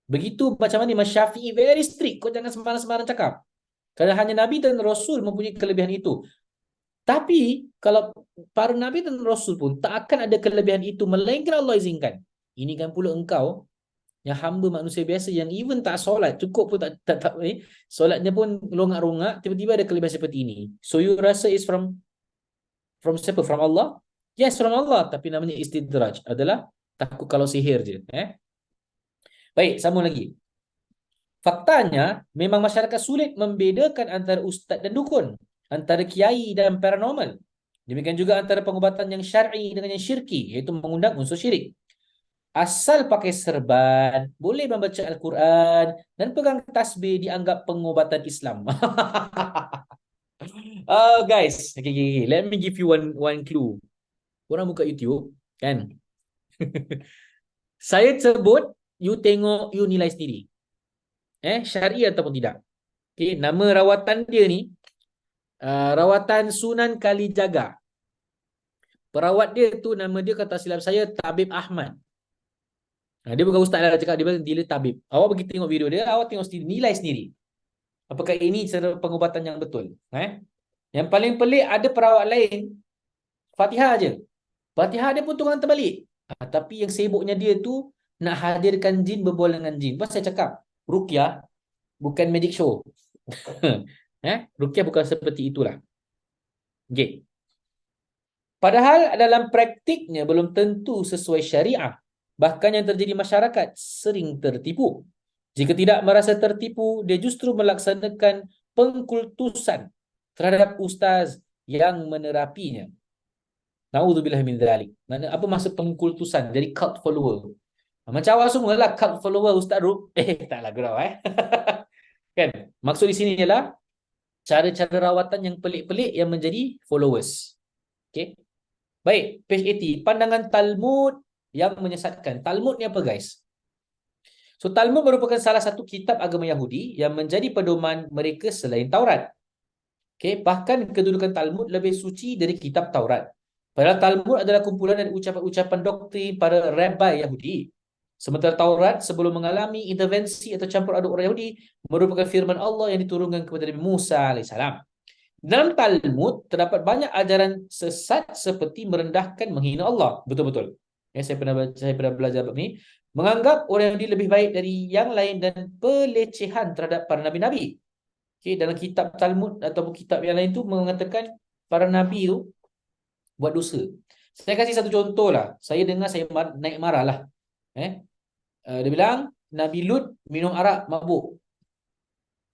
Begitu macam mana Imam Syafi'i very strict. Kau jangan sembarang-sembarang cakap. Kerana hanya Nabi dan Rasul mempunyai kelebihan itu. Tapi, kalau para Nabi dan Rasul pun tak akan ada kelebihan itu, melainkan Allah izinkan. Ini kan pula engkau yang hamba manusia biasa yang even tak solat, cukup pun tak solatnya pun longak-rongak, tiba-tiba ada kelebihan seperti ini. So you rasa is from siapa? From Allah? Yes, from Allah, tapi namanya istidraj, adalah takut kalau sihir je. Baik, sambung lagi. Faktanya memang masyarakat sulit membedakan antara ustaz dan dukun, antara kiai dan paranormal. Demikian juga antara pengubatan yang syar'i dengan yang syirki, iaitu mengundang unsur syirik. Asal pakai serban, boleh membaca Al-Quran dan pegang tasbih dianggap pengobatan Islam. Guys, okay. Let me give you one clue. Korang buka YouTube, kan? Saya sebut, you tengok, you nilai sendiri. Syar'i ataupun tidak. Okay, nama rawatan dia ni, rawatan Sunan Kalijaga. Perawat dia tu, nama dia kata silap saya, Tabib Ahmad. Dia bukan ustaz lah, cakap dia tabib. Awak pergi tengok video dia, awak tengok sendiri, nilai sendiri. Apakah ini cara pengobatan yang betul? Yang paling pelik, ada perawat lain, Fatihah je. Fatihah dia pun turun terbalik. Tapi yang sibuknya dia tu nak hadirkan jin berbual dengan jin. Pas saya cakap, Ruqyah bukan magic show. Ruqyah bukan seperti itulah. Okay. Padahal dalam praktiknya belum tentu sesuai syariah. Bahkan yang terjadi masyarakat sering tertipu. Jika tidak merasa tertipu, dia justru melaksanakan pengkultusan terhadap ustaz yang menerapinya. Na'udzubillah min dzalik. Apa maksud pengkultusan? Jadi cult follower. Macam awak semua lah cult follower Ustaz Rub. Taklah gerau kan? Maksud di sini ialah cara-cara rawatan yang pelik-pelik yang menjadi followers. Okay. Baik, page 80. Pandangan Talmud yang menyesatkan. Talmud ni apa guys? So Talmud merupakan salah satu kitab agama Yahudi yang menjadi pedoman mereka selain Taurat. Okay. Bahkan kedudukan Talmud lebih suci dari kitab Taurat. Padahal Talmud adalah kumpulan dari ucapan-ucapan doktrin para rabbi Yahudi. Sementara Taurat sebelum mengalami intervensi atau campur aduk orang Yahudi merupakan firman Allah yang diturunkan kepada Nabi Musa AS. Dalam Talmud terdapat banyak ajaran sesat seperti merendahkan, menghina Allah. Betul-betul. Saya pernah belajar bab ni. Menganggap orang Yahudi lebih baik dari yang lain dan pelecehan terhadap para nabi-nabi. Okay, dalam kitab Talmud ataupun kitab yang lain tu mengatakan para nabi tu buat dosa. Saya kasih satu contoh lah. Saya dengar, saya naik marah lah. Dia bilang Nabi Lut minum arak, mabuk.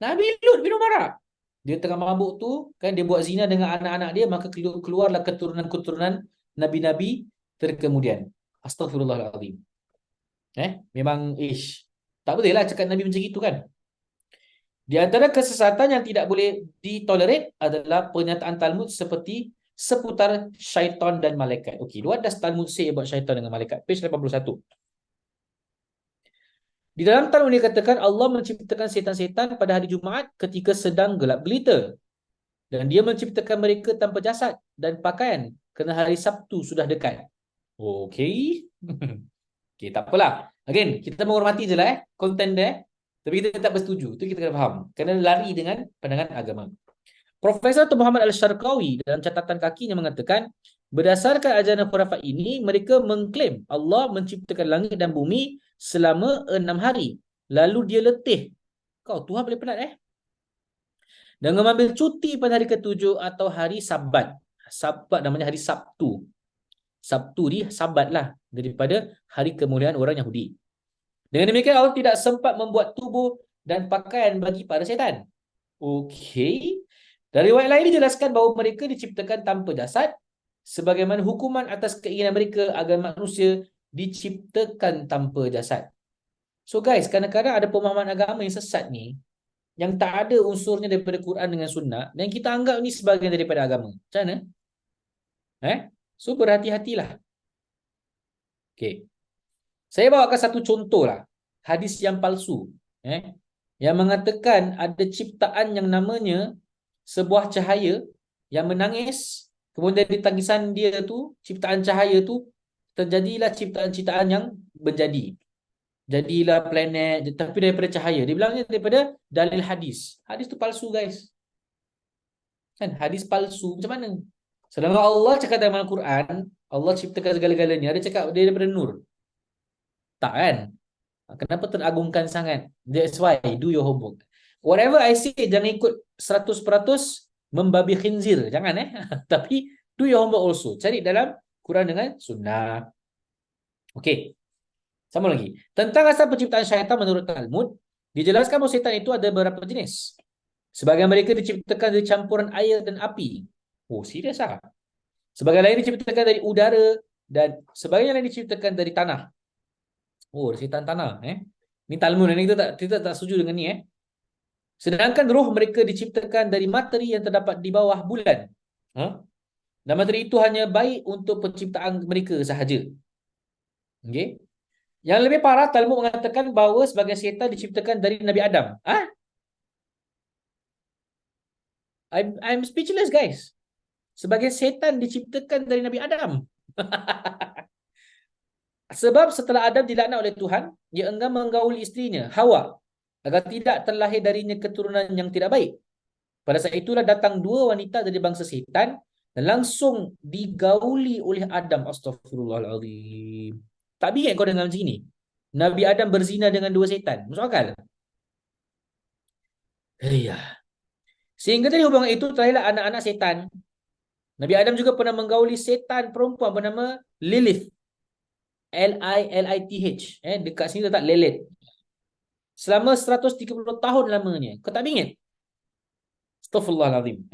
Nabi Lut minum arak. Dia tengah mabuk tu, kan dia buat zina dengan anak-anak dia, maka keluarlah keturunan-keturunan nabi-nabi terkemudian. Astaghfirullahaladzim. Memang tak boleh lah cakap Nabi macam itu kan. Di antara kesesatan yang tidak boleh ditolerate adalah pernyataan Talmud seperti seputar syaitan dan malaikat. Okay, what does Talmud say about syaitan dengan malaikat? Page 81. Di dalam Talmud ini katakan Allah menciptakan setan-setan pada hari Jumaat ketika sedang gelap gelita. Dan dia menciptakan mereka tanpa jasad dan pakaian kerana hari Sabtu sudah dekat. Okey. Okey, tak apalah. Again, kita menghormati je lah konten dia. Tapi kita tak bersetuju. Itu kita kena faham. Kerana lari dengan pandangan agama. Profesor Muhammad Al-Sharqawi dalam catatan kakinya mengatakan, berdasarkan ajaran khurafat ini, mereka mengklaim Allah menciptakan langit dan bumi selama 6 hari. Lalu dia letih. Tuhan boleh penat dan mengambil cuti pada hari ke-7 atau hari Sabat. Sabat namanya hari Sabtu. Sabtu ni Sabat lah daripada hari kemuliaan orang Yahudi. Dengan demikian Allah tidak sempat membuat tubuh dan pakaian bagi para setan. Okey. Dari riwayat lain dijelaskan bahawa mereka diciptakan tanpa jasad sebagaimana hukuman atas keinginan mereka agar manusia diciptakan tanpa jasad. So guys, kadang-kadang ada pemahaman agama yang sesat ni. yang tak ada unsurnya daripada Quran dengan Sunnah dan kita anggap ni sebahagian daripada agama. Macam mana? So berhati-hatilah. Okey. Saya bawakan satu contoh lah. Hadis yang palsu. Yang mengatakan ada ciptaan yang namanya sebuah cahaya yang menangis. Kemudian dari tangisan dia tu, ciptaan cahaya tu, terjadilah ciptaan-ciptaan yang menjadi. Jadilah planet, tapi daripada cahaya. Dia bilangnya daripada dalil hadis. Hadis tu palsu, guys. Kan? Hadis palsu. Macam mana? Sedangkan Allah cakap dalam Al-Quran, Allah ciptakan segala-galanya. Dia cakap dia daripada nur. Tak kan? Kenapa teragungkan sangat? That's why, do your homework. Whatever I say, jangan ikut 100% membabi khinzir. Jangan Tapi, do your homework also. Cari dalam Quran dengan Sunnah. Okey. Sama lagi. Tentang asal penciptaan syaitan menurut Talmud, dijelaskan bahawa syaitan itu ada beberapa jenis. Sebagian mereka diciptakan dari campuran air dan api. Oh, serius ah? Sebagian lain diciptakan dari udara dan sebagian lain diciptakan dari tanah. Oh, syaitan tanah. Ni Talmud ni kita tak setuju dengan ni Sedangkan roh mereka diciptakan dari materi yang terdapat di bawah bulan. Dan materi itu hanya baik untuk penciptaan mereka sahaja. Okey. Yang lebih parah, Talmud mengatakan bahawa sebagian syaitan diciptakan dari Nabi Adam. I'm speechless, guys. Sebagian syaitan diciptakan dari Nabi Adam. Sebab setelah Adam dilaknat oleh Tuhan, dia enggan menggauli isterinya, Hawa, agar tidak terlahir darinya keturunan yang tidak baik. Pada saat itulah datang dua wanita dari bangsa syaitan dan langsung digauli oleh Adam. Astaghfirullahaladzim. Tak bingat kau dengar macam ni? Nabi Adam berzina dengan dua syaitan. Masuk akal? Sehingga dari hubungan itu terlahirlah anak-anak syaitan. Nabi Adam juga pernah menggauli syaitan perempuan bernama Lilith. Lilith. Dekat sini letak Lilith. Selama 130 tahun lamanya. Kau tak bingat? Astaghfirullahaladzim.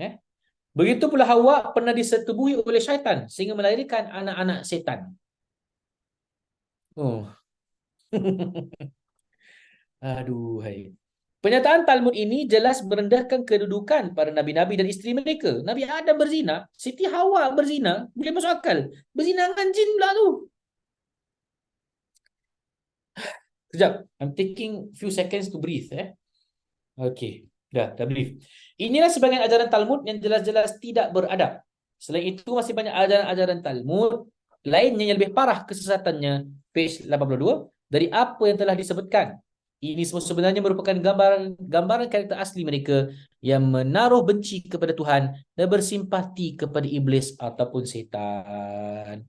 Begitu pula Hawa pernah disetubuhi oleh syaitan sehingga melahirkan anak-anak syaitan. Oh. Aduhai. Pernyataan Talmud ini jelas merendahkan kedudukan para nabi-nabi dan isteri mereka. Nabi Adam berzina, Siti Hawa berzina, boleh masuk akal. Berzina dengan jin pula tu. Sekejap, I'm taking few seconds to breathe. Okay, dah breathe. Inilah sebagian ajaran Talmud yang jelas-jelas tidak beradab. Selain itu masih banyak ajaran-ajaran Talmud lainnya yang lebih parah kesesatannya. Page 82 dari apa yang telah disebutkan. Ini semua sebenarnya merupakan gambaran karakter asli mereka yang menaruh benci kepada Tuhan dan bersimpati kepada iblis ataupun syaitan.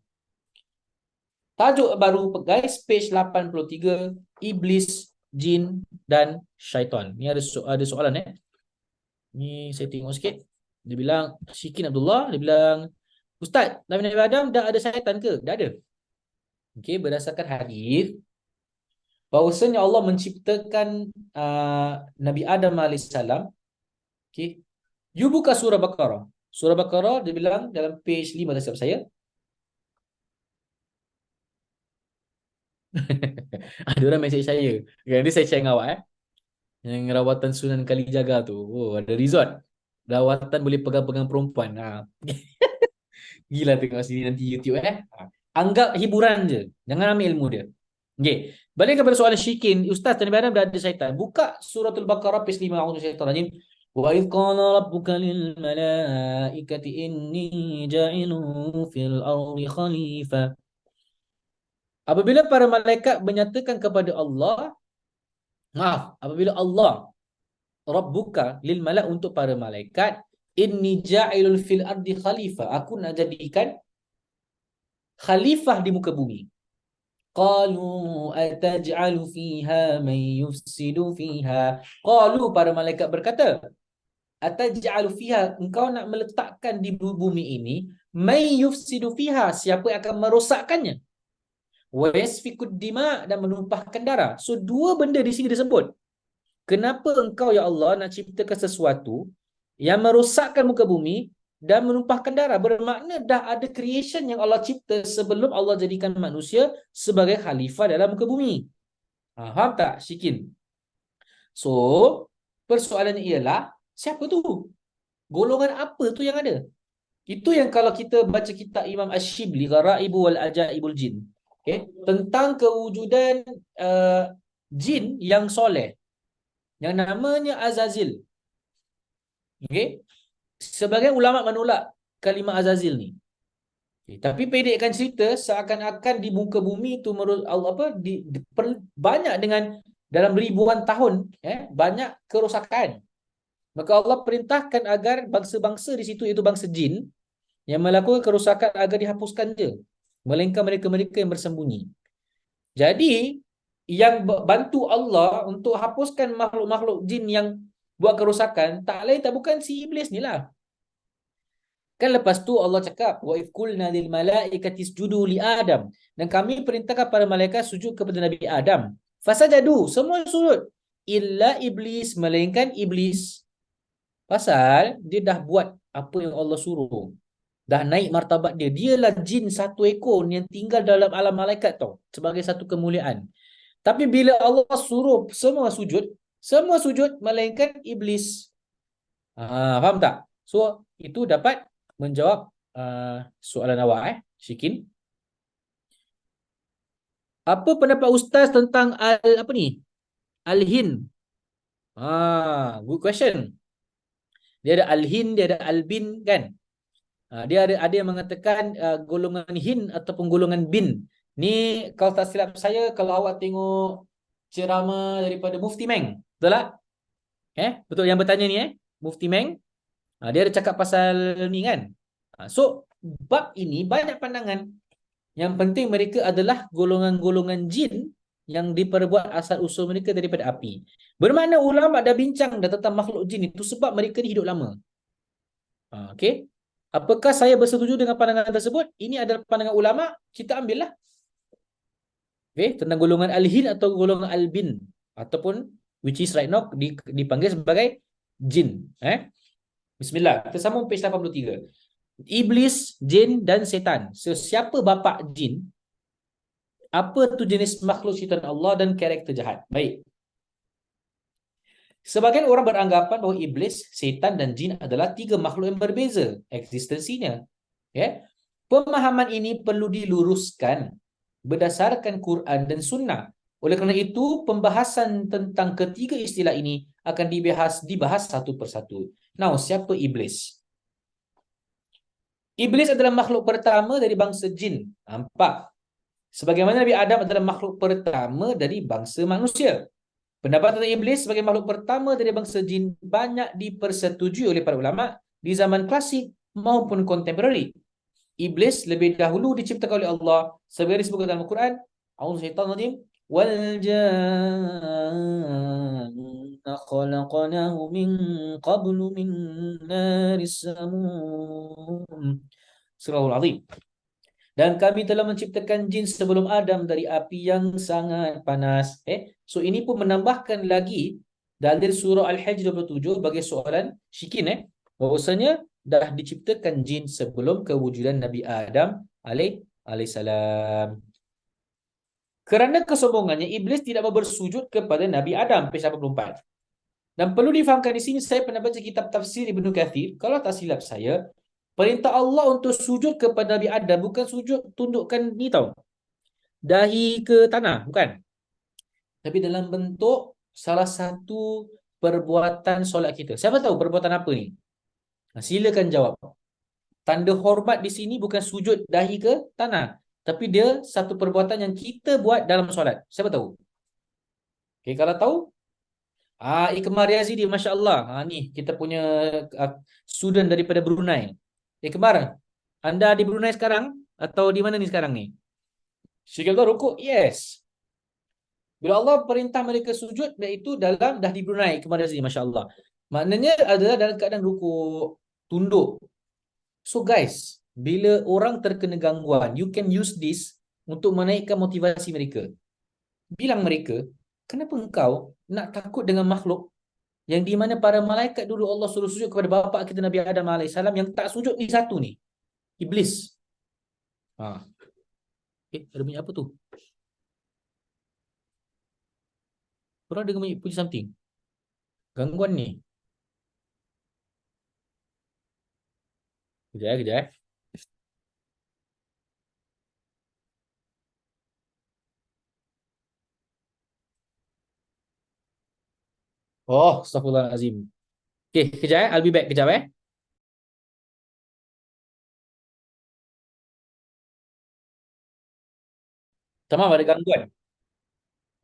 Tajuk baru, guys, page 83, iblis, jin dan syaitan. Ni ada soalan Ni saya tengok sikit. Dia bilang, Syikin Abdullah, dia bilang, Ustaz, Nabi Adam dah ada syaitan ke? Dah ada. Okey, berdasarkan hadis bahawasanya Allah menciptakan Nabi Adam AS. Okey. You buka surah Baqarah. Surah Baqarah dia bilang dalam page 5 tak silap saya. Ada orang mesej saya. Nanti saya share dengan awak Yang rawatan Sunan Kalijaga tu. Oh, ada resort. Rawatan boleh pegang-pegang perempuan. Gila tengok sini nanti YouTube Anggap hiburan je. Jangan ambil ilmu dia. Okey. Balik kepada soalan Syikin, Ustaz, Nabi Adam dah ada syaitan. Buka suratul Baqarah page 5 a'udzu syaitanir rajim. Wa idh qala rabbuka lil malaikati inni ja'ilun fil ardi khalifah. Apabila para malaikat menyatakan kepada Allah, apabila Allah Rabbuka lil malak untuk para malaikat, inni ja'ilul fil ardi khalifah, aku nak jadikan khalifah di muka bumi. Qalu ataj'alu fiha man yufsidu fiha. Qalu, para malaikat berkata, ataj'alu fiha, engkau nak meletakkan di bumi ini man yufsidu fiha, siapa yang akan merosakkannya, wa yasfikud dima, dan menumpahkan darah. So dua benda di sini disebut. Kenapa engkau ya Allah nak ciptakan sesuatu yang merosakkan muka bumi dan menumpahkan darah? Bermakna dah ada creation yang Allah cipta sebelum Allah jadikan manusia sebagai khalifah dalam muka bumi. Faham tak, Syikin? So, Persoalannya ialah, siapa tu? Golongan apa tu yang ada? Itu yang kalau kita baca kitab Imam Ash-Shibli, Gharaibu wal Ajaibul Jin, okay, tentang kewujudan uh, jin yang soleh, yang namanya Azazil. Okay. Sebagian ulama menolak kalimah Azazil ni. Okay. Tapi pendekkan cerita, seakan-akan di muka bumi itu menurut Allah apa banyak dengan dalam ribuan tahun, banyak kerosakan. Maka Allah perintahkan agar bangsa-bangsa di situ, iaitu bangsa jin, yang melakukan kerosakan agar dihapuskan je, melainkan mereka-mereka yang bersembunyi. Jadi yang bantu Allah untuk hapuskan makhluk-makhluk jin yang buat kerosakan tak lain tak bukan si iblis ni lah. Kan lepas tu Allah cakap, wa idh qulna lil malaikati isjudu li Adam, dan kami perintahkan para malaikat sujud kepada Nabi Adam. Fasajadu, semua sujud, illa iblis, melainkan iblis. Pasal dia dah buat apa yang Allah suruh. Dah naik martabat dia. Dialah jin satu ekor yang tinggal dalam alam malaikat tau, sebagai satu kemuliaan. Tapi bila Allah suruh semua sujud melainkan iblis. Faham tak? So, itu dapat menjawab soalan awak, Syikin. Apa pendapat Ustaz tentang apa ni? Al-Hin. Good question. Dia ada Al-Hin, dia ada Al-Bin kan? Dia ada yang mengatakan golongan Hin ataupun golongan Bin. Ni kalau tak silap saya, kalau awak tengok ceramah daripada Mufti Meng, betul tak? Betul yang bertanya ni, Mufti Meng. Dia ada cakap pasal ni kan. So bab ini banyak pandangan. Yang penting mereka adalah golongan-golongan jin yang diperbuat asal usul mereka daripada api. Bermakna ulama dah bincang dah tentang makhluk jin itu sebab mereka ni hidup lama. Okey. Apakah saya bersetuju dengan pandangan tersebut? Ini adalah pandangan ulama, kita ambillah. Okey, tentang golongan al-hin atau golongan al-bin, ataupun which is right now dipanggil sebagai jin. Bismillah. Kita sambung page 83. Iblis, jin dan setan. So, siapa bapa jin? Apa tu jenis makhluk syaitan Allah dan karakter jahat? Baik. Sebagian orang beranggapan bahawa iblis, setan dan jin adalah tiga makhluk yang berbeza eksistensinya. Pemahaman ini perlu diluruskan berdasarkan Quran dan Sunnah. Oleh kerana itu, pembahasan tentang ketiga istilah ini akan dibahas satu persatu. Now, siapa iblis? Iblis adalah makhluk pertama dari bangsa jin. Nampak? Sebagaimana Nabi Adam adalah makhluk pertama dari bangsa manusia. Pendapat tentang iblis sebagai makhluk pertama dari bangsa jin banyak dipersetujui oleh para ulama di zaman klasik maupun kontemporari. Iblis lebih dahulu diciptakan oleh Allah sebagai disebutkan dalam Al-Quran. A'udzubillahi wal janna khalaqnahu min qablu min naris samum. Surahul Azim. Dan kami telah menciptakan jin sebelum Adam dari api yang sangat panas. So ini pun menambahkan lagi dalil surah Al-Hajj 27 bagi soalan Syikin, bahwasanya dah diciptakan jin sebelum kewujudan Nabi Adam alaihissalam. Kerana kesombongannya, iblis tidak mau bersujud kepada Nabi Adam, page 84. Dan perlu difahamkan di sini, saya pernah baca kitab tafsir Ibnu Kathir, kalau tak silap saya, perintah Allah untuk sujud kepada Nabi Adam bukan sujud tundukkan ni tau, dahi ke tanah, bukan. Tapi dalam bentuk salah satu perbuatan solat kita. Siapa tahu perbuatan apa ni? Silakan jawab. Tanda hormat di sini bukan sujud dahi ke tanah, tapi dia satu perbuatan yang kita buat dalam solat. Siapa tahu? Okay, kalau tahu, Ikmar Yazidi, Masya Allah. Ni kita punya student daripada Brunei. Ikmar, anda di Brunei sekarang? Atau di mana ni sekarang ni? Syekh rukuk? Yes. Bila Allah perintah mereka sujud, iaitu dalam dah di Brunei Ikmar Yazidi, Masya Allah. Maknanya adalah dalam keadaan rukuk, tunduk. So guys, bila orang terkena gangguan, you can use this untuk menaikkan motivasi mereka. Bilang mereka, kenapa engkau nak takut dengan makhluk yang di mana para malaikat dulu Allah suruh sujud kepada bapa kita Nabi Adam AS, yang tak sujud ni satu ni, iblis. Ada bunyi apa tu? Korang dengar bunyi puji something? Gangguan ni. Kejap, kejap. Oh, astagfirullahalazim. Okay, kejap I'll be back kejap Tak maaf ada gangguan.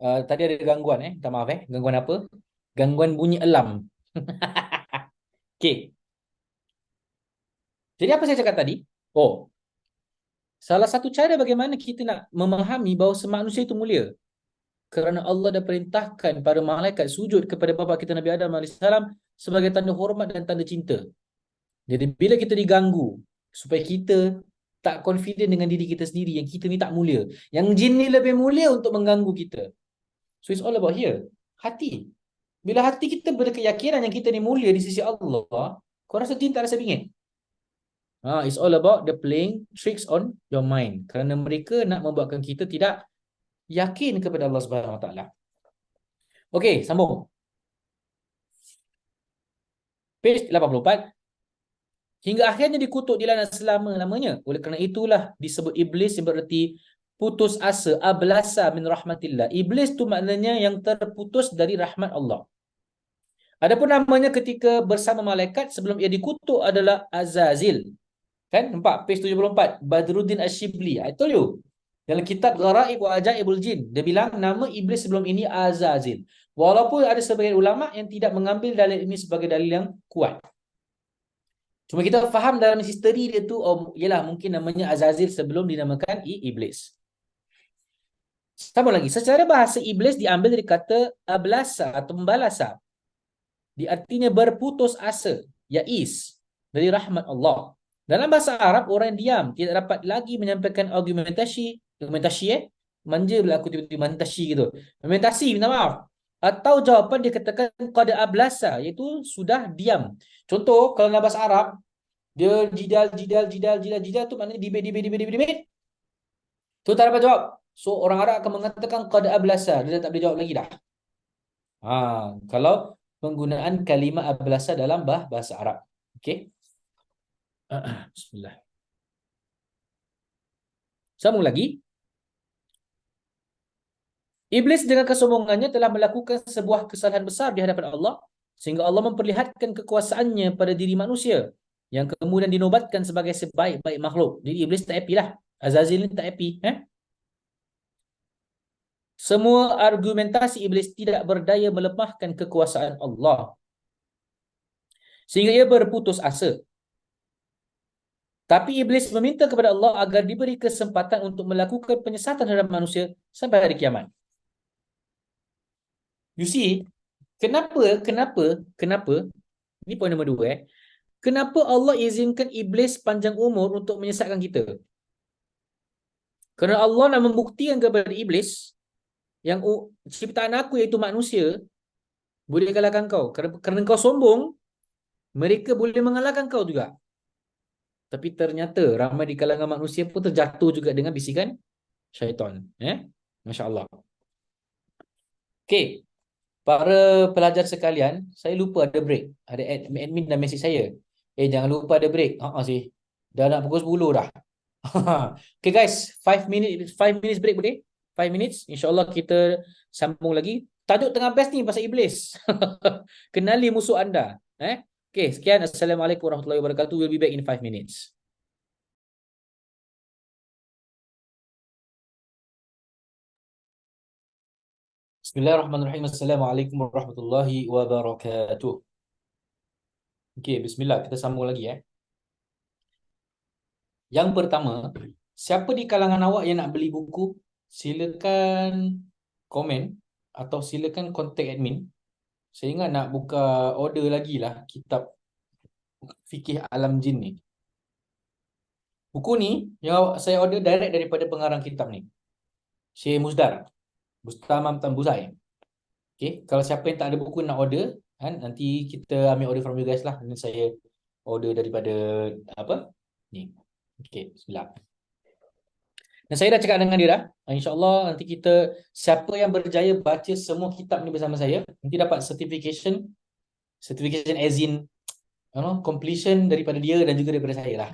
Tadi ada gangguan Tak maaf Gangguan apa? Gangguan bunyi alarm. Okay. Jadi apa saya cakap tadi? Oh, salah satu cara bagaimana kita nak memahami bahawa manusia itu mulia. Kerana Allah dah perintahkan para malaikat sujud kepada bapa kita Nabi Adam AS sebagai tanda hormat dan tanda cinta. Jadi bila kita diganggu, supaya kita tak confident dengan diri kita sendiri, yang kita ni tak mulia. Yang jin ni lebih mulia untuk mengganggu kita. So it's all about here. Hati. Bila hati kita berkeyakinan yang kita ni mulia di sisi Allah, kau rasa jin tak rasa bingit? It's all about the playing tricks on your mind. Kerana mereka nak membuatkan kita tidak yakin kepada Allah Subhanahu Wa Taala. Okey, sambung. Page 84. Hingga akhirnya dikutuk di lana selama-lamanya. Oleh kerana itulah disebut iblis yang bererti putus asa, ablasa min rahmatillah. Iblis tu maknanya yang terputus dari rahmat Allah. Adapun namanya ketika bersama malaikat sebelum ia dikutuk adalah Azazil. Kan? Nampak? Page 74. Badruddin Ash-Shibli. I told you. Dalam kitab Gharaib wa Ajaibul Jin. Dia bilang nama iblis sebelum ini Azazil. Walaupun ada sebagian ulama yang tidak mengambil dalil ini sebagai dalil yang kuat. Cuma kita faham dalam history dia tu, yalah mungkin namanya Azazil sebelum dinamakan iblis. Sama lagi, secara bahasa iblis diambil dari kata ablasa atau membalasa. Artinya berputus asa, ya'is, dari rahmat Allah. Dalam bahasa Arab, orang yang diam tidak dapat lagi menyampaikan argumentasi, manja bila aku tiba-tiba mantasi gitu. Argumentasi, minta maaf. Atau jawapan dia katakan qad ablasa, iaitu sudah diam. Contoh, kalau dalam bahasa Arab, dia jidal tu maknanya debate. Tu tak dapat jawab. So, orang Arab akan mengatakan qad ablasa. Dia tak boleh jawab lagi dah. Kalau penggunaan kalimah ablasa dalam bahasa Arab. Okey. Bismillah. Sambung lagi. Iblis dengan kesombongannya telah melakukan sebuah kesalahan besar di hadapan Allah sehingga Allah memperlihatkan kekuasaannya pada diri manusia yang kemudian dinobatkan sebagai sebaik-baik makhluk. Jadi iblis tak happy lah. Azazil ni tak happy. Semua argumentasi iblis tidak berdaya melemahkan kekuasaan Allah. Sehingga ia berputus asa. Tapi iblis meminta kepada Allah agar diberi kesempatan untuk melakukan penyesatan terhadap manusia sampai hari kiamat. You see, kenapa, ini poin nombor 2 kenapa Allah izinkan iblis panjang umur untuk menyesatkan kita? Kerana Allah nak membuktikan kepada iblis yang ciptaan aku iaitu manusia boleh kalahkan kau. Kerana kau sombong, mereka boleh mengalahkan kau juga. Tapi ternyata ramai di kalangan manusia pun terjatuh juga dengan bisikan syaitan. Masya Allah. Okay. Para pelajar sekalian, saya lupa ada break. Ada admin dah mesej saya. Jangan lupa ada break. Sih. Dah nak pukul 10 dah. Okay guys, 5 minutes break boleh? 5 minutes. InsyaAllah kita sambung lagi. Tajuk tengah best ni pasal iblis. Kenali musuh anda. Okay, sekian. Assalamualaikum warahmatullahi wabarakatuh. We'll be back in 5 minutes. Bismillahirrahmanirrahim. Assalamualaikum warahmatullahi wabarakatuh. Okay, bismillah. Kita sambung lagi Yang pertama, siapa di kalangan awak yang nak beli buku, silakan komen atau silakan contact admin. Saya ingat nak buka order lagi lah kitab Fikih Alam Jin ni. Buku ni yang saya order direct daripada pengarang kitab ni, Syekh Musdar Bustamam Tambuzai. Okay, kalau siapa yang tak ada buku nak order, nanti kita ambil order from you guys lah. Nanti saya order daripada apa ni. Okay, bismillah. Dan saya dah cakap dengan dia dah. InsyaAllah nanti kita, siapa yang berjaya baca semua kitab ni bersama saya, nanti dapat certification Certification as in completion daripada dia dan juga daripada saya lah.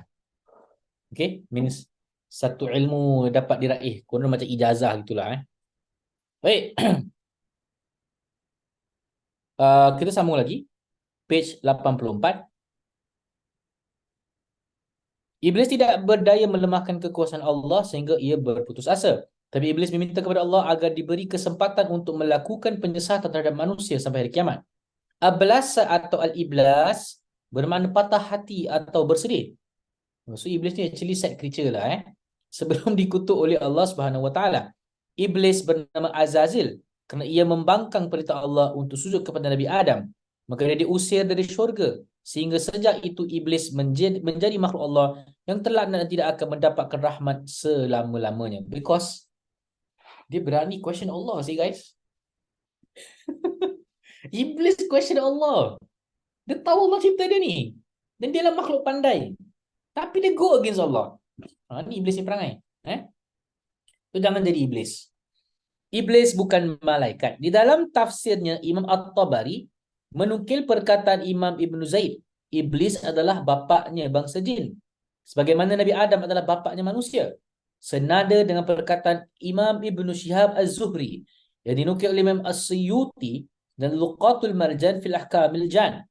Okay, means satu ilmu dapat diraih, kurang macam ijazah gitulah. Baik. Kita sambung lagi. Page 84. Iblis tidak berdaya melemahkan kekuasaan Allah sehingga ia berputus asa. Tapi Iblis meminta kepada Allah agar diberi kesempatan untuk melakukan penyesatan terhadap manusia sampai hari kiamat. Ablasa atau al-iblas bermakna patah hati atau bersedih. So Iblis ni actually sad creature lah sebelum dikutuk oleh Allah Subhanahu Wa Taala. Iblis bernama Azazil kerana ia membangkang perintah Allah untuk sujud kepada Nabi Adam. Maka dia diusir dari syurga. Sehingga sejak itu Iblis menjadi makhluk Allah yang terlaknat dan tidak akan mendapatkan rahmat selama-lamanya. Because dia berani question Allah sih guys. Iblis question Allah. Dia tahu Allah cipta dia ni. Dan dia lah makhluk pandai. Tapi dia go against Allah. Ni Iblis ni perangai. So, jangan jadi Iblis. Iblis bukan malaikat. Di dalam tafsirnya, Imam At-Tabari menukil perkataan Imam Ibn Zaid. Iblis adalah bapaknya bangsa jin. Sebagaimana Nabi Adam adalah bapaknya manusia. Senada dengan perkataan Imam Ibn Shihab Az-Zuhri yang dinukil oleh Imam As-Suyuti dan Luqatul Marjan fil Ahkamil Jan.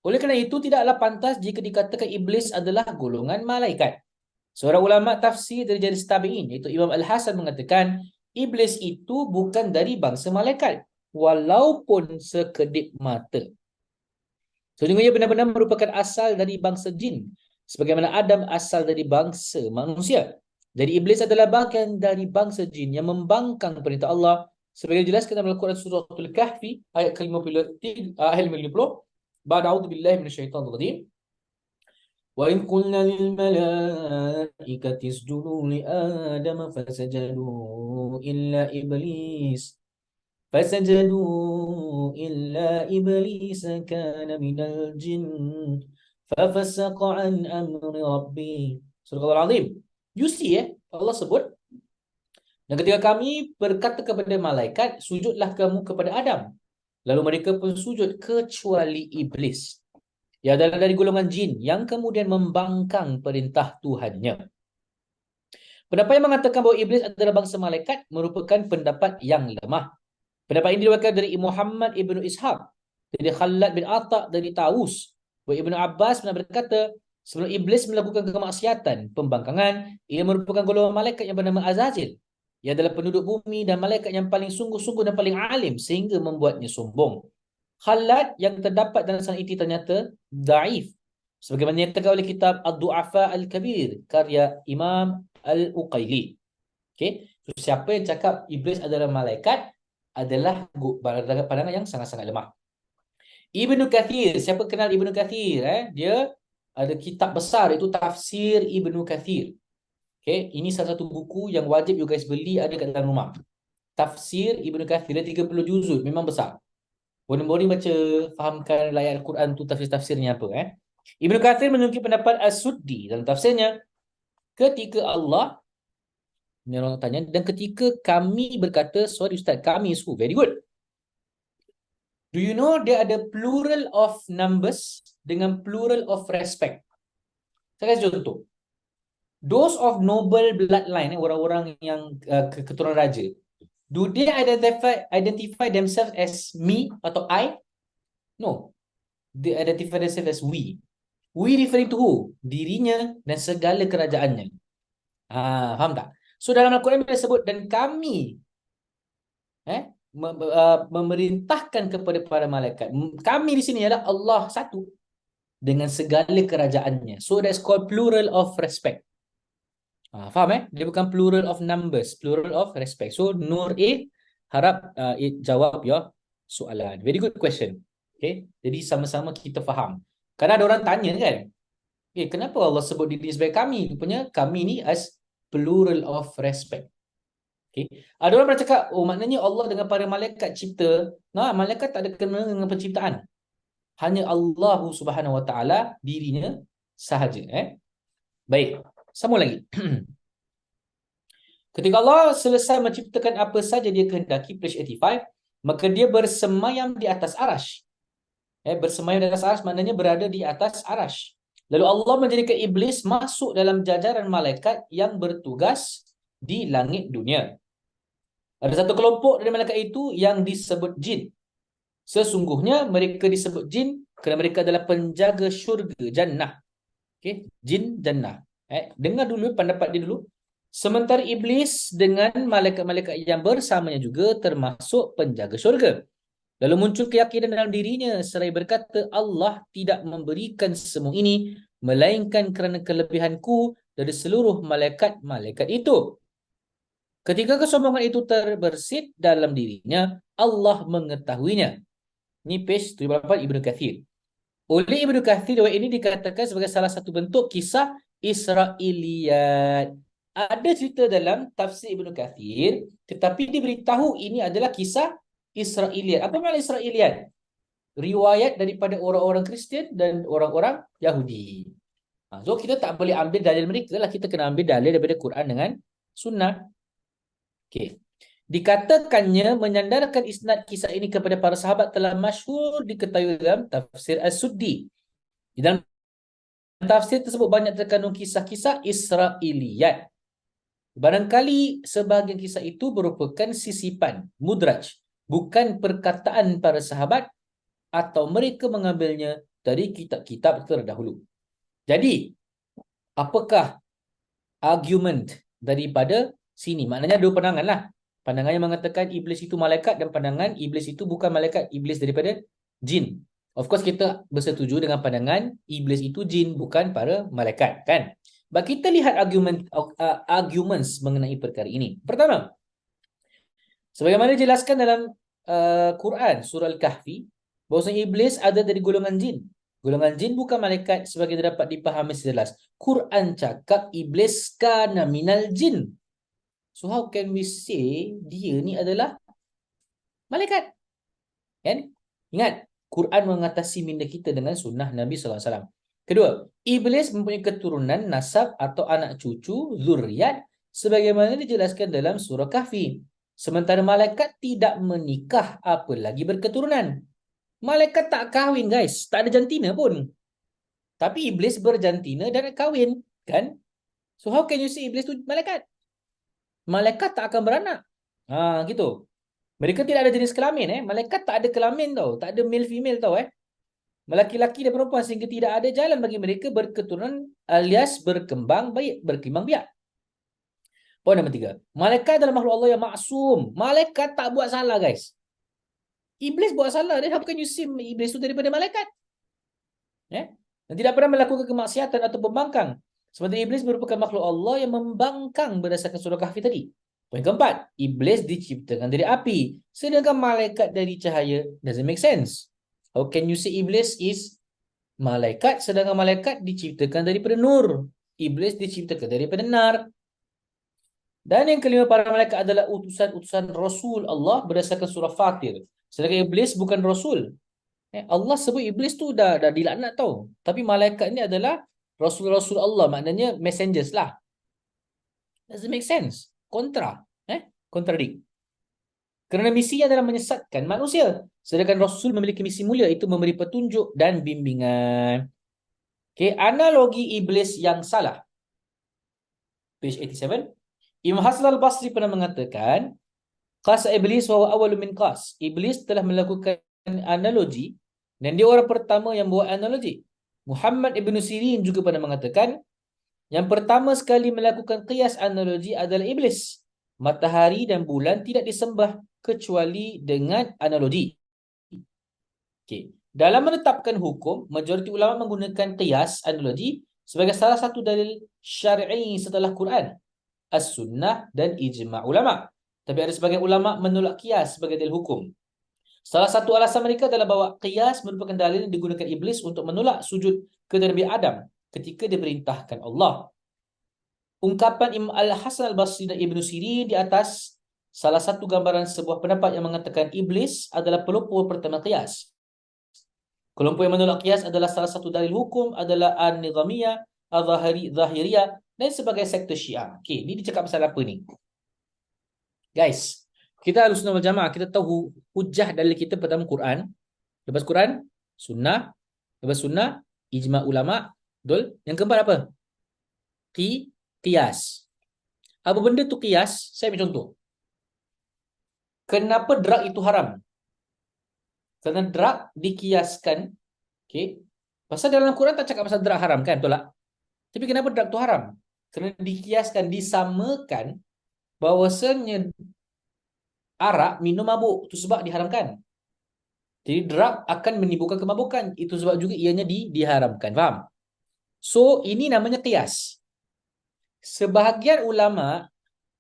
Oleh kerana itu, tidaklah pantas jika dikatakan Iblis adalah golongan malaikat. Seorang ulama tafsir dari Jaris Tabi'in, iaitu Imam Al-Hasan mengatakan, Iblis itu bukan dari bangsa malaikat, walaupun sekedip mata. Sesungguhnya benar-benar merupakan asal dari bangsa jin, sebagaimana Adam asal dari bangsa manusia. Jadi Iblis adalah bagian dari bangsa jin yang membangkang perintah Allah, sebagai dijelaskan dalam Al-Quran surah Al-Kahfi ayat ke-50, ayat 50. Ba'da a'udzu billahi minasyaitonir rajim. وَإِذْ قُلْنَا لِلْمَلَائِكَةِ اسْجُدُوا لِآدَمَ فسجدوا إلا إبليس كان من الجن ففسق عن أمر ربه. Surah Al-Azim. You see Allah sebut, dan ketika kami berkata kepada malaikat, sujudlah kamu kepada Adam. Lalu mereka pun sujud kecuali iblis, ia adalah dari golongan jin yang kemudian membangkang perintah Tuhannya. Pendapat yang mengatakan bahawa iblis adalah bangsa malaikat merupakan pendapat yang lemah. Pendapat ini diriwayatkan dari Muhammad ibnu Ishaq, dari Khalad bin Atha, dari Taus. Ibnu Abbas pernah berkata, sebelum iblis melakukan kemaksiatan, pembangkangan, ia merupakan golongan malaikat yang bernama Azazil. Ia adalah penduduk bumi dan malaikat yang paling sungguh-sungguh dan paling alim sehingga membuatnya sombong. Khalad yang terdapat dalam sanad ini ternyata daif, sebagaimana yang terkait oleh kitab Ad-Du'afa Al-Kabir karya Imam Al-Uqayli. Okay? So, siapa yang cakap iblis adalah malaikat adalah pandangan yang sangat-sangat lemah. Ibnu Kathir, siapa kenal Ibnu Kathir? Dia ada kitab besar, itu Tafsir Ibnu Kathir. Okay? Ini salah satu buku yang wajib you guys beli, ada kat dalam rumah. Tafsir Ibnu Kathir, dia 30 juzud, memang besar. Boleh baca, fahamkan ayat Al-Quran tu tafsir-tafsirnya apa. Ibnu Kathir menunjukkan pendapat As-Suddi dalam tafsirnya, ketika Allah, ni orang tanya, dan ketika kami berkata, sorry Ustaz, kami su, very good. Do you know dia ada plural of numbers dengan plural of respect? Saya kasih contoh. Those of noble bloodline, orang-orang yang keturunan raja, do they identify themselves as me atau I? No. They identify themselves as we. We referring to who? Dirinya dan segala kerajaannya. Faham tak? So dalam Al-Quran dia sebut, dan kami memerintahkan kepada para malaikat. Kami di sini adalah Allah satu dengan segala kerajaannya. So that's called plural of respect. Faham Dia bukan plural of numbers, plural of respect. So Nur A, harap jawab your soalan. Very good question. Okay, jadi sama-sama kita faham. Karena ada orang tanya kan, kenapa Allah sebut diri sebagai kami? Rupanya kami ni as plural of respect. Okay. Ada orang bercakap, maknanya Allah dengan para malaikat cipta. Malaikat tak ada kena dengan penciptaan. Hanya Allah Subhanahu Wa Taala dirinya sahaja. Baik, sambung lagi. Ketika Allah selesai menciptakan apa saja dia kehendaki, page 85, maka dia bersemayam di atas arash. Bersemayam di atas arash maknanya berada di atas arash. Lalu Allah menjadikan iblis masuk dalam jajaran malaikat yang bertugas di langit dunia. Ada satu kelompok dari malaikat itu yang disebut jin. Sesungguhnya mereka disebut jin kerana mereka adalah penjaga syurga, jannah. Okey, jin jannah. Dengar dulu pendapat dia dulu. Sementara iblis dengan malaikat-malaikat yang bersamanya juga termasuk penjaga syurga. Lalu muncul keyakinan dalam dirinya seraya berkata, Allah tidak memberikan semua ini melainkan kerana kelebihanku dari seluruh malaikat-malaikat itu. Ketika kesombongan itu terbersit dalam dirinya, Allah mengetahuinya. Ini page 78 Ibnu Kathir. Oleh Ibnu Kathir, riwayat ini dikatakan sebagai salah satu bentuk kisah Israiliyat. Ada cerita dalam tafsir Ibnu Kathir, tetapi diberitahu ini adalah kisah Israiliyat. Apa makna Israiliyat? Riwayat daripada orang-orang Kristian dan orang-orang Yahudi. So kita tak boleh ambil dalil mereka lah, kita kena ambil dalil daripada Quran dengan Sunnah. Okay. Dikatakannya menyandarkan isnad kisah ini kepada para sahabat telah masyhur diketahui dalam tafsir As-Suddi. Di dalam tafsir tersebut banyak terkandung kisah-kisah Israiliyat. Barangkali sebahagian kisah itu merupakan sisipan, mudraj, bukan perkataan para sahabat atau mereka mengambilnya dari kitab-kitab terdahulu. Jadi, apakah argument daripada sini? Maknanya dua pandangan lah. Pandangan yang mengatakan iblis itu malaikat dan pandangan iblis itu bukan malaikat, iblis daripada jin. Of course kita bersetuju dengan pandangan iblis itu jin bukan para malaikat, kan? Kita lihat arguments mengenai perkara ini. Pertama, sebagaimana dijelaskan dalam Quran surah Al-Kahfi, bahawasanya iblis ada dari golongan jin. Golongan jin bukan malaikat sebagai dapat dipahami jelas. Quran cakap iblis kana minal jin. So how can we say dia ni adalah malaikat? Kan? Ingat, Quran mengatasi minda kita dengan sunnah Nabi SAW. Kedua, iblis mempunyai keturunan nasab atau anak cucu, zuriat, sebagaimana dijelaskan dalam surah Kahfi. Sementara malaikat tidak menikah, apalagi berketurunan. Malaikat tak kahwin, guys. Tak ada jantina pun. Tapi iblis berjantina dan kahwin, kan? So how can you say iblis tu malaikat? Malaikat tak akan beranak. Gitu. Mereka tidak ada jenis kelamin. Malaikat tak ada kelamin tau. Tak ada male female tau. Lelaki-laki dan perempuan sehingga tidak ada jalan bagi mereka berketurunan alias berkembang biak. Poin nombor 3. Malaikat adalah makhluk Allah yang maksum. Malaikat tak buat salah, guys. Iblis buat salah. Then how can you say iblis itu daripada malaikat? Dan tidak pernah melakukan kemaksiatan atau pembangkang. Sementara iblis merupakan makhluk Allah yang membangkang berdasarkan surah Kahfi tadi. Poin keempat, iblis diciptakan dari api, sedangkan malaikat dari cahaya. Doesn't make sense. How can you say iblis is malaikat sedangkan malaikat diciptakan daripada nur? Iblis diciptakan daripada nar. Dan yang kelima, para malaikat adalah utusan-utusan Rasul Allah berdasarkan surah Fatir. Sedangkan iblis bukan Rasul. Allah sebut iblis tu dah dilaknat tau. Tapi malaikat ni adalah Rasul-Rasul Allah. Maknanya messengers lah. Doesn't make sense. Kontradik. Kerana misinya adalah menyesatkan manusia. Sedangkan Rasul memiliki misi mulia, itu memberi petunjuk dan bimbingan. Analogi iblis yang salah. Page 87. Imam Hasan al-Basri pernah mengatakan, qasa iblis wa awwalu min qas. Iblis telah melakukan analogi dan dia orang pertama yang buat analogi. Muhammad ibn Sirin juga pernah mengatakan, yang pertama sekali melakukan qiyas analogi adalah iblis. Matahari dan bulan tidak disembah kecuali dengan analogi. Dalam menetapkan hukum, majoriti ulama menggunakan qiyas analogi sebagai salah satu dalil syar'i setelah Quran, as-sunnah dan ijma' ulama. Tapi ada sebagian ulama menolak qiyas sebagai dalil hukum. Salah satu alasan mereka adalah bahawa qiyas merupakan dalil yang digunakan iblis untuk menolak sujud ke Nabi Adam ketika diperintahkan Allah. Ungkapan Imam Al-Hasan Al-Basri dan Ibn Sirin di atas salah satu gambaran sebuah pendapat yang mengatakan iblis adalah pelopor pertama qiyas. Kelompok yang menolak qiyas adalah salah satu dalil hukum adalah An-Nizamiyah, Al-Zahiriyah dan sebagai sektor Syiah. Ni dicakap pasal apa ni? Guys, kita Ahlussunnah wal Jamaah, kita tahu hujah dalil kita pertama Quran. Lepas Quran, Sunnah, lepas sunnah, ijma' ulama'. Betul? Yang keempat apa? Qiyas. Apa benda tu qiyas? Saya ambil contoh. Kenapa drug itu haram? Kerana drug dikiaskan, okay? Pasal dalam Al-Quran tak cakap pasal drug haram kan, betul tak? Tapi kenapa drug tu haram? Kerana dikiaskan, disamakan bahawasanya arak minum mabuk, itu sebab diharamkan. Jadi drug akan menimbulkan kemabukan, itu sebab juga ianya diharamkan. Faham? So ini namanya qiyas. Sebahagian ulama,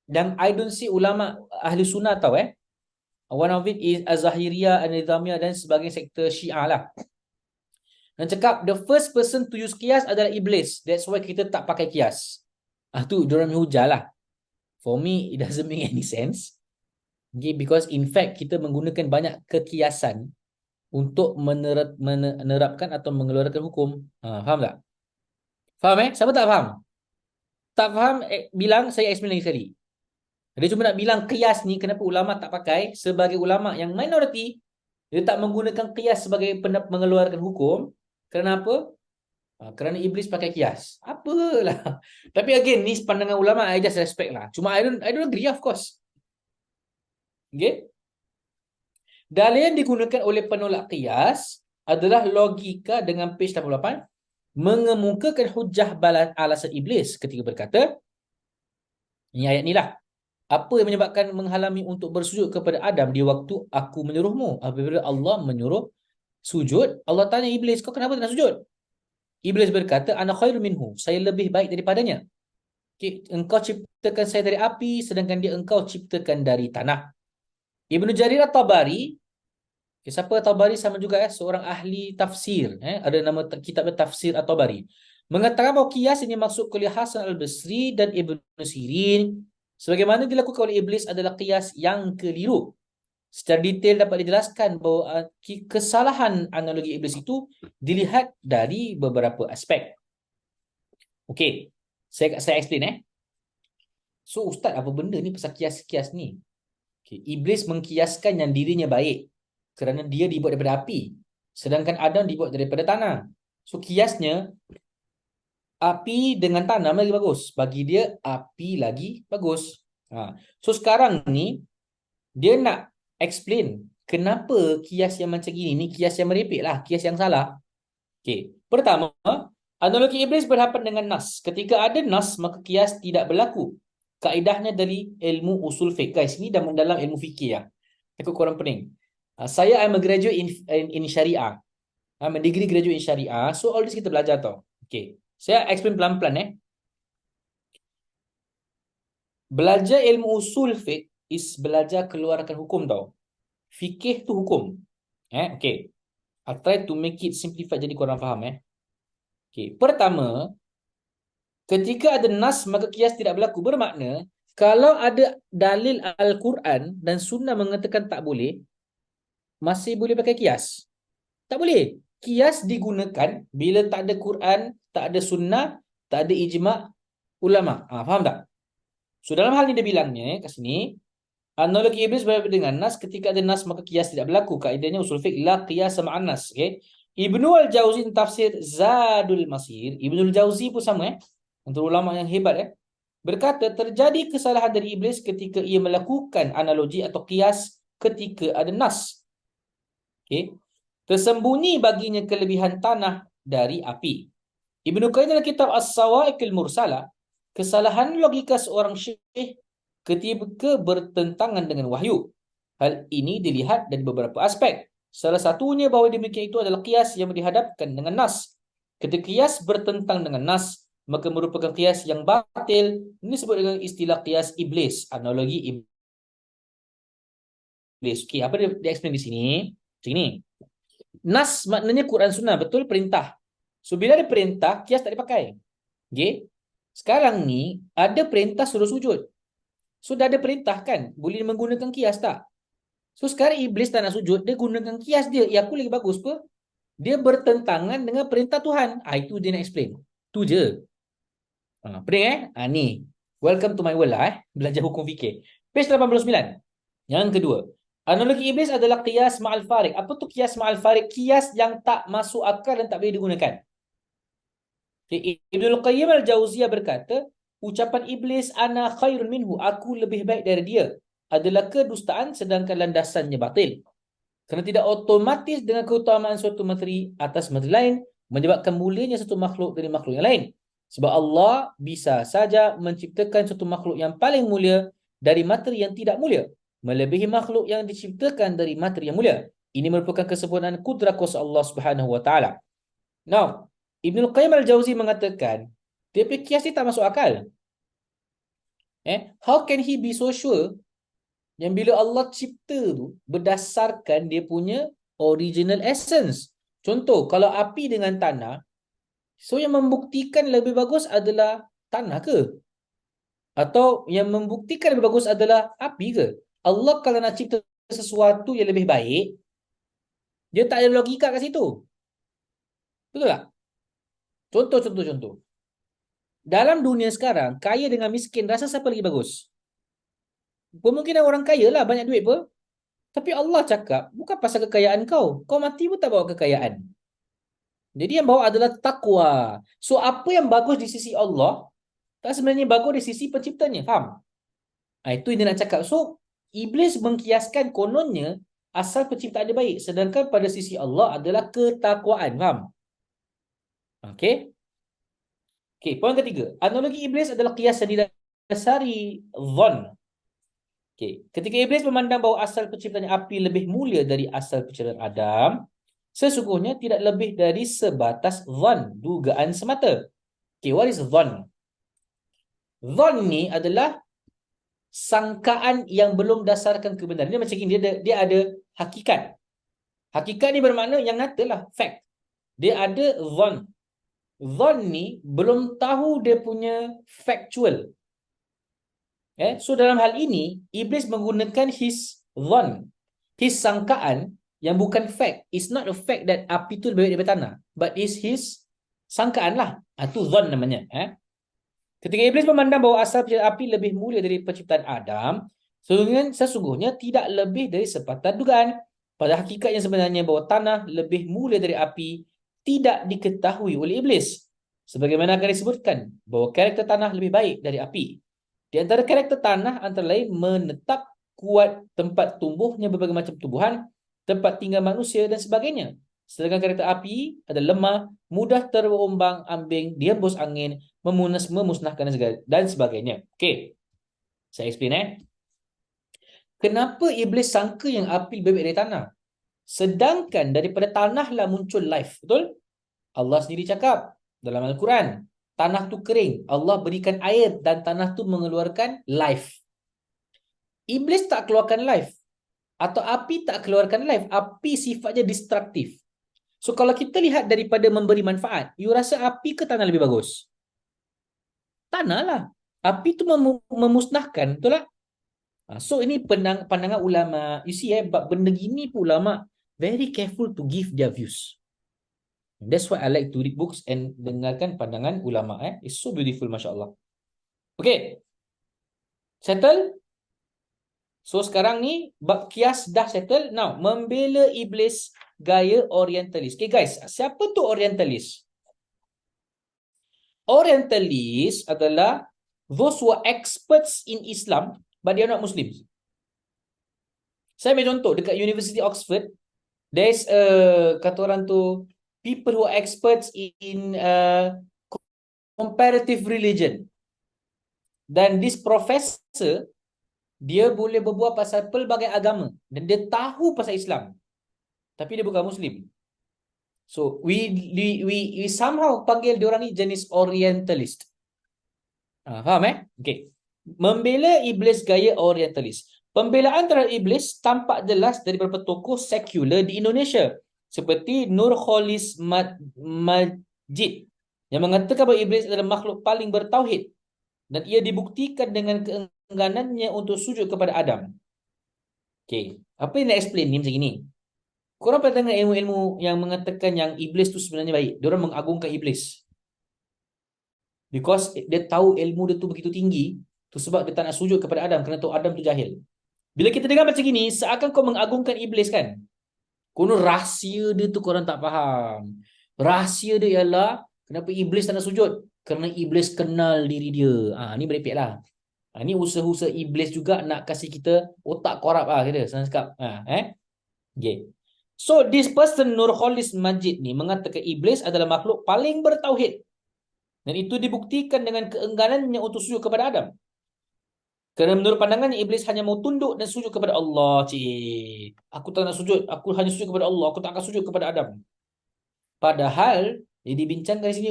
dan I don't see ulama ahli sunnah tahu one of it is Az-Zahiriyah, An-Nizamiyah dan sebagai sektor Syiah lah. Dan cakap the first person to use qiyas adalah iblis. That's why kita tak pakai qiyas. Tu diorang hujah lah. For me, it doesn't make any sense. Okay, because in fact, kita menggunakan banyak kekiasan untuk menerapkan atau mengeluarkan hukum. Faham tak? Faham Siapa tak faham? Tak faham, bilang saya explain lagi sekali. Dia cuma nak bilang qiyas ni, kenapa ulama tak pakai. Sebagai ulama yang minority, dia tak menggunakan qiyas sebagai mengeluarkan hukum. Kenapa? Kerana iblis pakai qiyas. Apalah. Tapi again, ni pandangan ulama, I just respect lah. Cuma I don't agree, of course. Okay? Dalil yang digunakan oleh penolak qiyas adalah logika dengan page 88 mengemukakan hujah alasan iblis ketika berkata, ini ayat ni lah, apa yang menyebabkan menghalangi untuk bersujud kepada Adam di waktu aku menyuruhmu? Apabila Allah menyuruh sujud, Allah tanya iblis, kau kenapa tak nak sujud? Iblis berkata, ana khairu minhu, saya lebih baik daripadanya. Okay, engkau ciptakan saya dari api, sedangkan dia engkau ciptakan dari tanah. Ibnu Jarir At-Tabari, siapa Tabari sama juga seorang ahli tafsir, ada nama kitabnya Tafsir At-Tabari, mengatakan bahawa qiyas ini maksud kuliah Hasan Al-Basri dan Ibnu Sirin sebagaimana dilakukan oleh iblis adalah qiyas yang keliru. Secara detail dapat dijelaskan bahawa kesalahan analogi iblis itu dilihat dari beberapa aspek. Okey, saya explain So ustaz, apa benda ni pasal kias-kias ni? Okay. Iblis mengkiaskan yang dirinya baik kerana dia dibuat daripada api, sedangkan Adam dibuat daripada tanah. So kiasnya api dengan tanah lagi bagus. Bagi dia api lagi bagus. So sekarang ni dia nak explain kenapa kias yang macam gini ni kias yang merepek lah, kias yang salah. Okay. Pertama, analogi iblis berhadapan dengan nas. Ketika ada nas, maka kias tidak berlaku. Kaedahnya dari ilmu usul fiqh. Guys, ini dah mendalam ilmu fikir ya. Takut korang pening. Saya am a graduate in Syariah. I'm a degree graduate in Syariah. So all this kita belajar tau. Okay. Saya explain pelan-pelan Belajar ilmu usul fiqh is belajar keluarkan hukum tau. Fikih tu hukum. Okay. I'll try to make it simplified jadi korang faham Okay. Pertama, ketika ada nas maka kias tidak berlaku. Bermakna kalau ada dalil Al-Quran dan Sunnah mengatakan tak boleh, masih boleh pakai kias? Tak boleh. Kias digunakan bila tak ada Quran, tak ada Sunnah, tak ada ijma' ulama'. Faham tak? So dalam hal ni dia bilangnya kat sini, analogi iblis berbeza dengan nas. Ketika ada nas maka kias tidak berlaku. Kaedahnya usul fiqh la qiyas ma'an nas. Okay? Ibnu Al-Jauzi tafsir Zadul Masir, Ibnu Al-Jauzi pun sama untuk ulama yang hebat berkata terjadi kesalahan dari iblis ketika ia melakukan analogi atau qiyas ketika ada nas. Okay? Tersembunyi baginya kelebihan tanah dari api. Ibnu Qayyim dalam kitab As-Sawa'iqul Mursalah, kesalahan logika seorang syekh ketika bertentangan dengan wahyu. Hal ini dilihat dari beberapa aspek. Salah satunya bahawa demikian itu adalah qiyas yang dihadapkan dengan nas. Ketika qiyas bertentang dengan nas, maka merupakan qiyas yang batil. Ini disebut dengan istilah qiyas iblis, analogi iblis. Okey, apa dia explain di sini? Macam ni. Nas maknanya Quran Sunnah, betul, perintah. So bila ada perintah, qiyas tak dipakai. Okey. Sekarang ni ada perintah suruh sujud. So dah ada perintah kan, boleh menggunakan qiyas tak? So sekarang iblis tak nak sujud, dia gunakan qiyas dia. Aku lagi bagus apa? Dia bertentangan dengan perintah Tuhan. Itu dia nak explain. Tu je. Pening ni. Welcome to my world lah Belajar hukum fikir. Page 89. Yang kedua. Analogi iblis adalah qiyas ma'al farik. Apa tu qiyas ma'al farik? Qiyas yang tak masuk akal dan tak boleh digunakan. Ibnul Qayyim al-Jauziyah berkata, ucapan iblis ana khairun minhu, aku lebih baik dari dia, adalah kedustaan sedangkan landasannya batil. Kerana tidak otomatis dengan keutamaan suatu materi atas materi lain menyebabkan mulianya satu makhluk dari makhluk yang lain. Sebab Allah bisa saja menciptakan satu makhluk yang paling mulia dari materi yang tidak mulia, melebihi makhluk yang diciptakan dari materi yang mulia. Ini merupakan kesempurnaan kudrah kuasa Allah Subhanahu wa taala. Now, Ibnul Qayyim al-Jauzi mengatakan, dia punya kias ni tak masuk akal. How can he be so sure yang bila Allah cipta tu berdasarkan dia punya original essence? Contoh, kalau api dengan tanah, so yang membuktikan lebih bagus adalah tanah ke? Atau yang membuktikan lebih bagus adalah api ke? Allah kalau nak cipta sesuatu yang lebih baik, dia tak ada logika kat situ. Betul tak? Contoh. Dalam dunia sekarang, kaya dengan miskin, rasa siapa lagi bagus? Kemungkinan orang kaya lah, banyak duit pun. Tapi Allah cakap, bukan pasal kekayaan kau. Kau mati pun tak bawa kekayaan. Jadi yang bawa adalah takwa. So, apa yang bagus di sisi Allah, tak sebenarnya bagus di sisi penciptanya. Faham? Itu yang dia nak cakap. So, Iblis mengkiaskan kononnya asal penciptaan dia baik. Sedangkan pada sisi Allah adalah ketakwaan. Faham? Okay. Okay, poin ketiga. Analogi Iblis adalah kias yang didasari zon. Okay. Ketika Iblis memandang bahawa asal penciptanya api lebih mulia dari asal penciptaan Adam, sesungguhnya tidak lebih dari sebatas zon, dugaan semata. Okay, what is zon? Zon ni adalah sangkaan yang belum dasarkan kebenaran. Dia macam ini, dia ada hakikat. Hakikat ni bermakna yang nyata lah, fact. Dia ada zon. Zon ni belum tahu dia punya factual. So dalam hal ini, Iblis menggunakan his zon, his sangkaan yang bukan fact. It's not a fact that api tu lebih baik daripada tanah, but is his sangkaan lah. Itu zon namanya. Ketika Iblis memandang bahawa asal penciptaan api lebih mulia dari penciptaan Adam, sesungguhnya tidak lebih dari sepatah dugaan. Pada hakikat yang sebenarnya bahawa tanah lebih mulia dari api tidak diketahui oleh Iblis. Sebagaimana akan disebutkan bahawa karakter tanah lebih baik dari api. Di antara karakter tanah antara lain menetap, kuat, tempat tumbuhnya berbagai macam tumbuhan, tempat tinggal manusia dan sebagainya. Sedangkan karakter api adalah lemah, mudah terombang ambing, dihembus angin, memusnahkan dan sebagainya. Okey. Saya explain Kenapa Iblis sangka yang api lebih baik dari tanah? Sedangkan daripada tanahlah muncul life. Betul? Allah sendiri cakap dalam Al-Quran, tanah tu kering, Allah berikan air dan tanah tu mengeluarkan life. Iblis tak keluarkan life, atau api tak keluarkan life. Api sifatnya destruktif. So kalau kita lihat daripada memberi manfaat, you rasa api ke tanah lebih bagus? Tanah lah. Api tu memusnahkan, betul tak? So ini pandangan ulama. You see benda gini pun ulama very careful to give their views. That's why I like to read books and dengarkan pandangan ulama. It's so beautiful, Masya Allah. Okay. Settle? So sekarang ni bab kias dah settle. Now, membela Iblis gaya orientalis. Okay guys, siapa tu orientalis? Orientalis adalah those who are experts in Islam but they are not Muslims. Saya ambil contoh dekat University Oxford, there's kata orang tu people who are experts in comparative religion. Dan this professor, dia boleh berbual pasal pelbagai agama dan dia tahu pasal Islam. Tapi dia bukan Muslim. So we somehow panggil dia orang ni jenis orientalist. Faham Okay. Membela Iblis gaya orientalis. Pembelaan terhadap Iblis tampak jelas dari beberapa tokoh sekular di Indonesia seperti Nurholis Majid yang mengatakan bahawa Iblis adalah makhluk paling bertauhid dan ia dibuktikan dengan keengganannya untuk sujud kepada Adam. Okay. Apa yang nak explain ni macam ni? Korang pernah dengar ilmu-ilmu yang mengatakan yang Iblis tu sebenarnya baik. Diorang mengagungkan Iblis. Because dia tahu ilmu dia tu begitu tinggi, tu sebab dia tak nak sujud kepada Adam kerana tahu Adam tu jahil. Bila kita dengar macam gini, seakan kau mengagungkan iblis kan? Konon rahsia dia tu korang tak faham. Rahsia dia ialah kenapa iblis tak nak sujud? Kerana iblis kenal diri dia. Ni merepek lah. Ni usaha-usaha iblis juga nak kasih kita otak korap lah kita. Senang cakap. Okay. So this person Nurholis Majid ni mengatakan iblis adalah makhluk paling bertauhid. Dan itu dibuktikan dengan keengganannya untuk sujud kepada Adam. Kerana menurut pandangannya iblis hanya mau tunduk dan sujud kepada Allah. Cik, aku tak nak sujud, aku hanya sujud kepada Allah, aku tak akan sujud kepada Adam. Padahal dia dibincangkan di sini,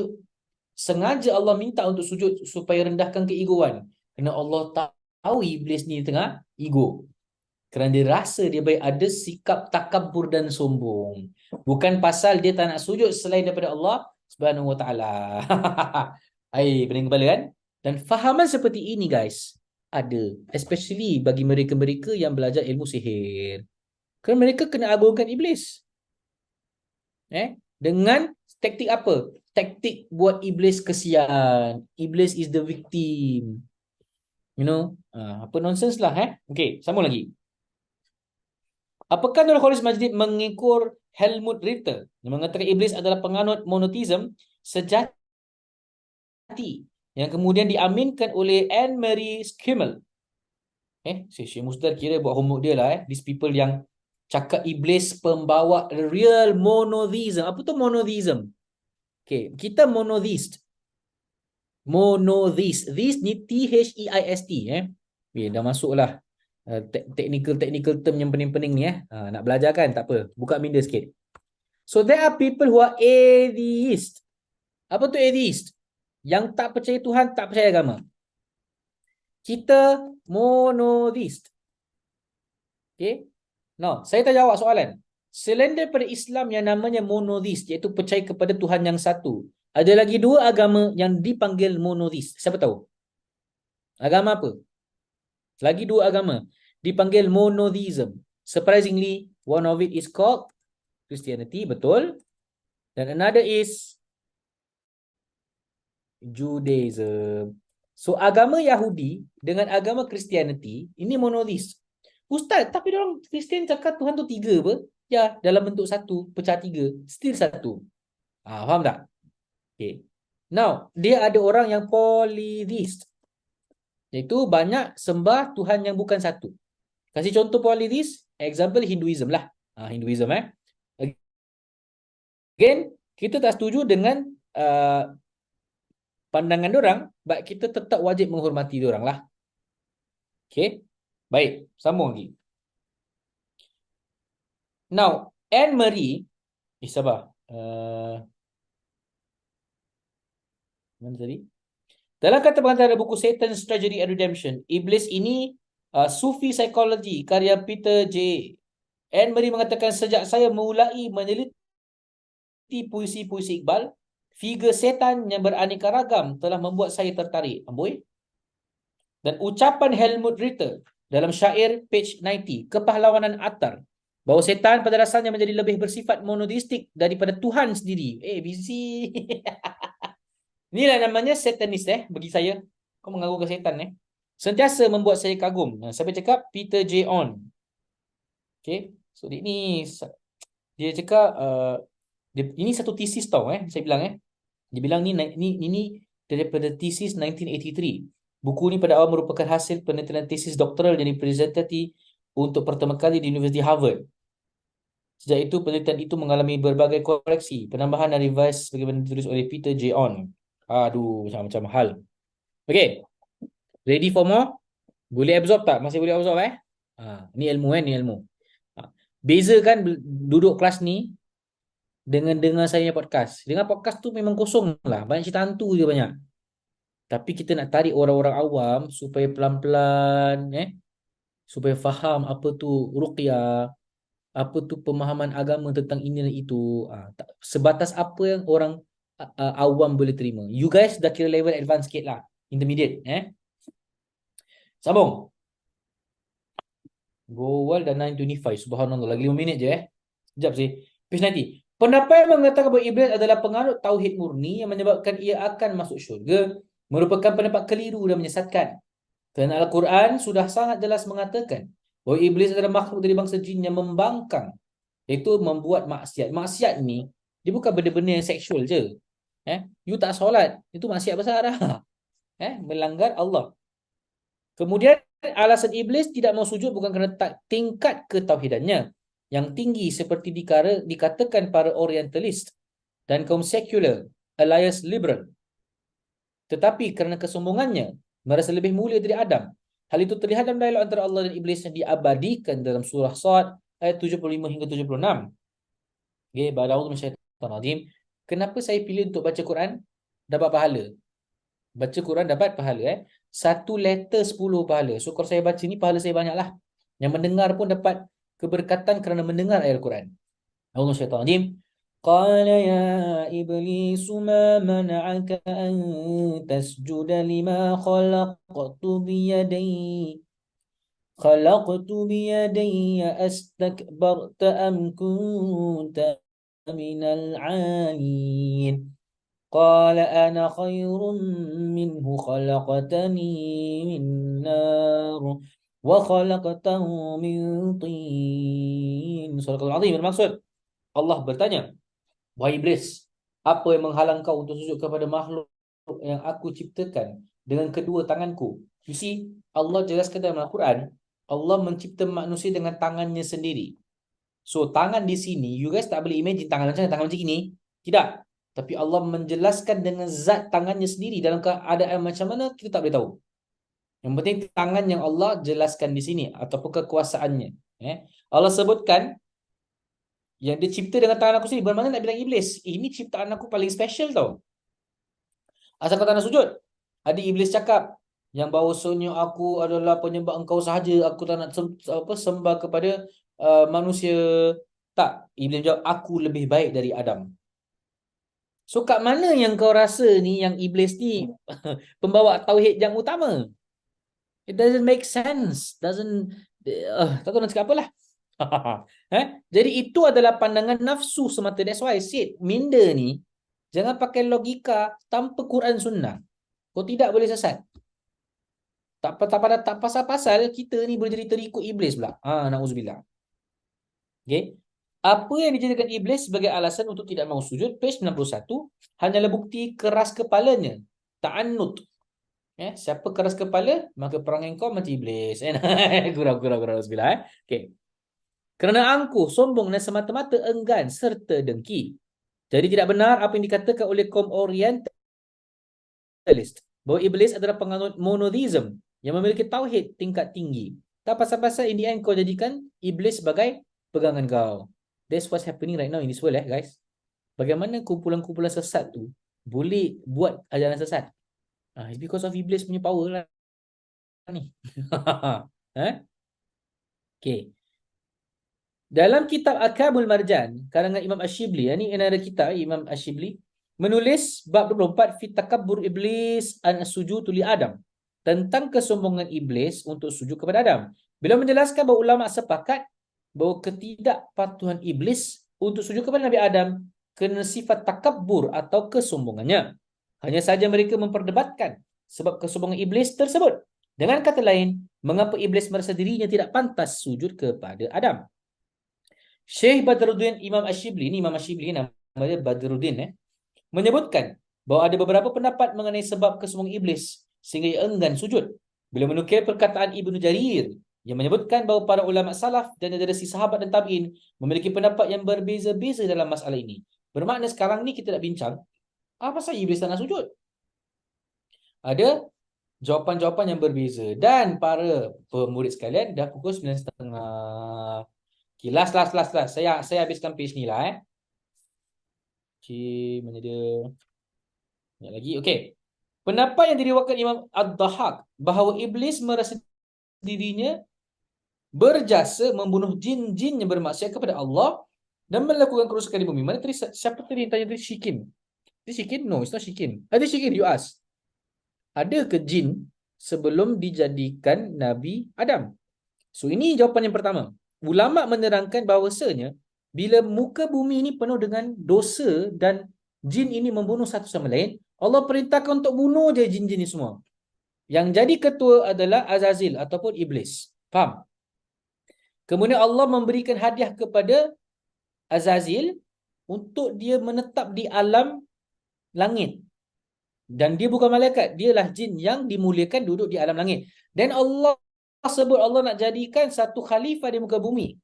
sengaja Allah minta untuk sujud supaya rendahkan keegoan. Kerana Allah tahu iblis ni tengah ego. Kerana dia rasa dia baik ada sikap takabur dan sombong. Bukan pasal dia tak nak sujud selain daripada Allah Subhanahu Wa Taala. Hai, pening kepala kan? Dan fahaman seperti ini guys, ada, especially bagi mereka-mereka yang belajar ilmu sihir. Kerana mereka kena agungkan iblis. Dengan taktik apa? Taktik buat iblis kesian. Iblis is the victim. You know, apa nonsense lah. Okay, sambung lagi. Apakah Nurholis Majid mengikur Helmut Ritter yang mengatakan iblis adalah penganut monotheism sejati yang kemudian diaminkan oleh Anne-Marie Schimmel. Syekh Mustar kira buat homework dia lah. These people yang cakap iblis pembawa real monotheism. Apa tu monotheism? Okay, kita monotheist. Monotheist. This ni T-H-E-I-S-T. Dah masuk lah. Technical term yang pening-pening ni. Nak belajar kan? Tak apa. Buka minda sikit. So there are people who are atheist. Apa tu atheist? Yang tak percaya Tuhan, tak percaya agama. Kita monotheist. Okay. Now, saya tak jawab soalan. Selain daripada Islam yang namanya monotheist, iaitu percaya kepada Tuhan yang satu, ada lagi dua agama yang dipanggil monotheist. Siapa tahu? Agama apa? Lagi dua agama dipanggil monotheism. Surprisingly, one of it is called Christianity, betul? Dan another is Judaism. So agama Yahudi dengan agama Christianity ini monotheist. Ustaz, tapi orang Kristian cakap Tuhan tu tiga apa? Ya, dalam bentuk satu, pecah tiga, still satu. Faham tak? Okay. Now, dia ada orang yang polytheist. Iaitu banyak sembah Tuhan yang bukan satu. Kasih contoh polytheist, example Hinduism lah. Hinduism Again, kita tak setuju dengan pandangan diorang, but kita tetap wajib menghormati diorang lah. Okay. Baik, sambung lagi. Now, Anne-Marie, sabar. Mana tadi? Dalam kata pengantar buku Satan's Tragedy and Redemption, iblis ini Sufi Psychology karya Peter J. Anne-Marie mengatakan, sejak saya mulai meneliti puisi-puisi Iqbal, figure setan yang beraneka ragam telah membuat saya tertarik. Amboi. Dan ucapan Helmut Ritter dalam syair page 90, kepahlawanan Attar, bahawa setan pada dasarnya menjadi lebih bersifat monoteistik daripada Tuhan sendiri. Busy. Inilah namanya satanis bagi saya. Kau mengagungkan setan sentiasa membuat saya kagum. Siapa cakap? Peter J. On. Okay. So dia cakap ini satu thesis tau saya bilang Dia bilang ni daripada thesis 1983. Buku ni pada awal merupakan hasil penelitian tesis doktoral yang dipresentasi untuk pertama kali di Universiti Harvard. Sejak itu, penelitian itu mengalami berbagai koreksi, penambahan dan revise bagaimana ditulis oleh Peter J. On. Aduh, macam-macam hal. Okay. Ready for more? Boleh absorb tak? Masih boleh absorb Ni ilmu ni ilmu. Beza kan duduk kelas ni dengan dengar saya podcast. Dengar podcast tu memang kosong lah. Banyak cerita hantu je banyak. Tapi kita nak tarik orang-orang awam supaya pelan-pelan supaya faham apa tu ruqyah, apa tu pemahaman agama tentang ini dan itu. Sebatas apa yang orang awam boleh terima. You guys dah kira level advance sikit lah. Intermediate. Sambung. Gowal dan 925. Subhanallah. Lagi 5 minit je Sekejap sih. Page 90. Pendapat yang mengatakan bahawa iblis adalah penganut tauhid murni yang menyebabkan ia akan masuk syurga merupakan pendapat keliru dan menyesatkan. Kerana Al-Quran sudah sangat jelas mengatakan Bahawa iblis adalah makhluk dari bangsa jin yang membangkang, iaitu membuat maksiat. Maksiat ni dia bukan benda-benda yang seksual je. You tak solat, itu maksiat besar dah. Melanggar Allah. Kemudian alasan iblis tidak mau sujud bukan kerana tingkat ketauhidannya yang tinggi seperti dikatakan para orientalist dan kaum sekular alias liberal, tetapi kerana kesombongannya merasa lebih mulia dari Adam. Hal itu terlihat dalam dialog antara Allah dan iblis yang diabadikan dalam surah Sad ayat 75 hingga 76. Okay, ba'da'udzu minasyaitanir rajim. Kenapa saya pilih untuk baca Quran? Dapat pahala. Baca Quran dapat pahala. Satu letter 10 pahala. So kalau saya baca ni, pahala saya banyak lah. Yang mendengar pun dapat keberkatan kerana mendengar ayat Quran. A'udzu minasyaitanir rajim. Qala ya iblis ma mana'aka an tasjuda lima khalaqtu biyadayya astakbarta am kunta minal 'alin. Qala ana khairun minhu khalaqtani min nar wa khalaqtahu min tin. Surah Al-Azim bermaksud, Allah bertanya, wahai iblis, apa yang menghalang kau untuk sujud kepada makhluk yang aku ciptakan dengan kedua tanganku? You see, Allah jelaskan dalam Al-Quran, Allah mencipta manusia dengan tangannya sendiri. So, tangan di sini, you guys tak boleh imagine tangan macam ini. Tidak. Tapi Allah menjelaskan dengan zat tangannya sendiri. Dalam keadaan macam mana, kita tak boleh tahu. Yang penting tangan yang Allah jelaskan di sini, ataupun kekuasaannya. Allah sebutkan, yang dia cipta dengan tangan aku sendiri. Bermakna nak bilang iblis, ini ciptaan aku paling special tau. Asal kau tak nak sujud. Ada iblis cakap, yang bahawasanya aku adalah penyembah engkau sahaja, aku tak nak sembah kepada manusia. Tak, iblis jawab, aku lebih baik dari Adam. So kat mana yang kau rasa ni, yang iblis ni pembawa tauhid yang utama? It doesn't make sense. Tak tahu nak cakap apalah. Jadi itu adalah pandangan nafsu semata. That's why I said, minda ni jangan pakai logika tanpa Quran Sunnah. Kau tidak boleh sesat. Tak pasal-pasal kita ni boleh jadi terikut iblis pula. Na'udzubillah. Okay. Apa yang dijadikan iblis sebagai alasan untuk tidak mahu sujud, page 91, hanyalah bukti keras kepalanya. Ta'annud. Siapa keras kepala, maka perangai kau macam iblis. Gurau-gurau. Okay. Kerana angkuh, sombong dan semata-mata enggan serta dengki. Jadi tidak benar apa yang dikatakan oleh kaum orientalist, bahawa iblis adalah penganut monotheism yang memiliki tauhid tingkat tinggi. Tak pasal-pasal in the end kau jadikan iblis sebagai pegangan kau. That's what's happening right now in this world, guys. Bagaimana kumpulan-kumpulan sesat tu boleh buat ajaran sesat? It's because of iblis punya power lah ni. Okay. Dalam kitab Akabul Marjan, karangan Imam Ash-Shibli, ini ada kitab Imam Ash-Shibli, menulis bab 24 fi takabbur iblis an sujudu li Adam, tentang kesombongan iblis untuk sujud kepada Adam. Beliau menjelaskan bahawa ulama sepakat bahawa ketidakpatuhan iblis untuk sujud kepada Nabi Adam kerana sifat takabbur atau kesombongannya. Hanya saja mereka memperdebatkan sebab kesombongan iblis tersebut. Dengan kata lain, mengapa iblis merasa dirinya tidak pantas sujud kepada Adam. Syekh Badruddin Imam Ash-Shibli, ni Imam Ash-Shibli nama dia Badruddin, menyebutkan bahawa ada beberapa pendapat mengenai sebab kesombongan iblis sehingga ia enggan sujud. Beliau menukil perkataan Ibnu Jarir yang menyebutkan bahawa para ulama salaf dan generasi sahabat dan tabi'in memiliki pendapat yang berbeza-beza dalam masalah ini. Bermakna sekarang ni kita nak bincang, apa pasal iblis tak nak sujud? Ada jawapan-jawapan yang berbeza. Dan para pemurid sekalian, dah pukul 9.30. Okay, last. Saya habiskan page ni lah. Okay, mana dia? Sekejap lagi. Okay. Pendapat yang diriwayatkan Imam Ad-Dahhak bahawa iblis merasa dirinya berjasa membunuh jin-jin yang bermaksiat kepada Allah dan melakukan kerusakan di bumi. Mana tadi, siapa tadi yang tanya tadi? Shikin. Is Shikin? No, it's not Shikin. Ada Shikin, you ask. Ada ke jin sebelum dijadikan Nabi Adam? So ini jawapan yang pertama. Ulama menerangkan bahawasanya bila muka bumi ini penuh dengan dosa dan jin ini membunuh satu sama lain, Allah perintahkan untuk bunuh je jin-jin ni semua. Yang jadi ketua adalah Azazil ataupun iblis. Faham? Kemudian Allah memberikan hadiah kepada Azazil untuk dia menetap di alam langit. Dan dia bukan malaikat, dialah jin yang dimuliakan duduk di alam langit. Dan Allah sebut Allah nak jadikan satu khalifah di muka bumi.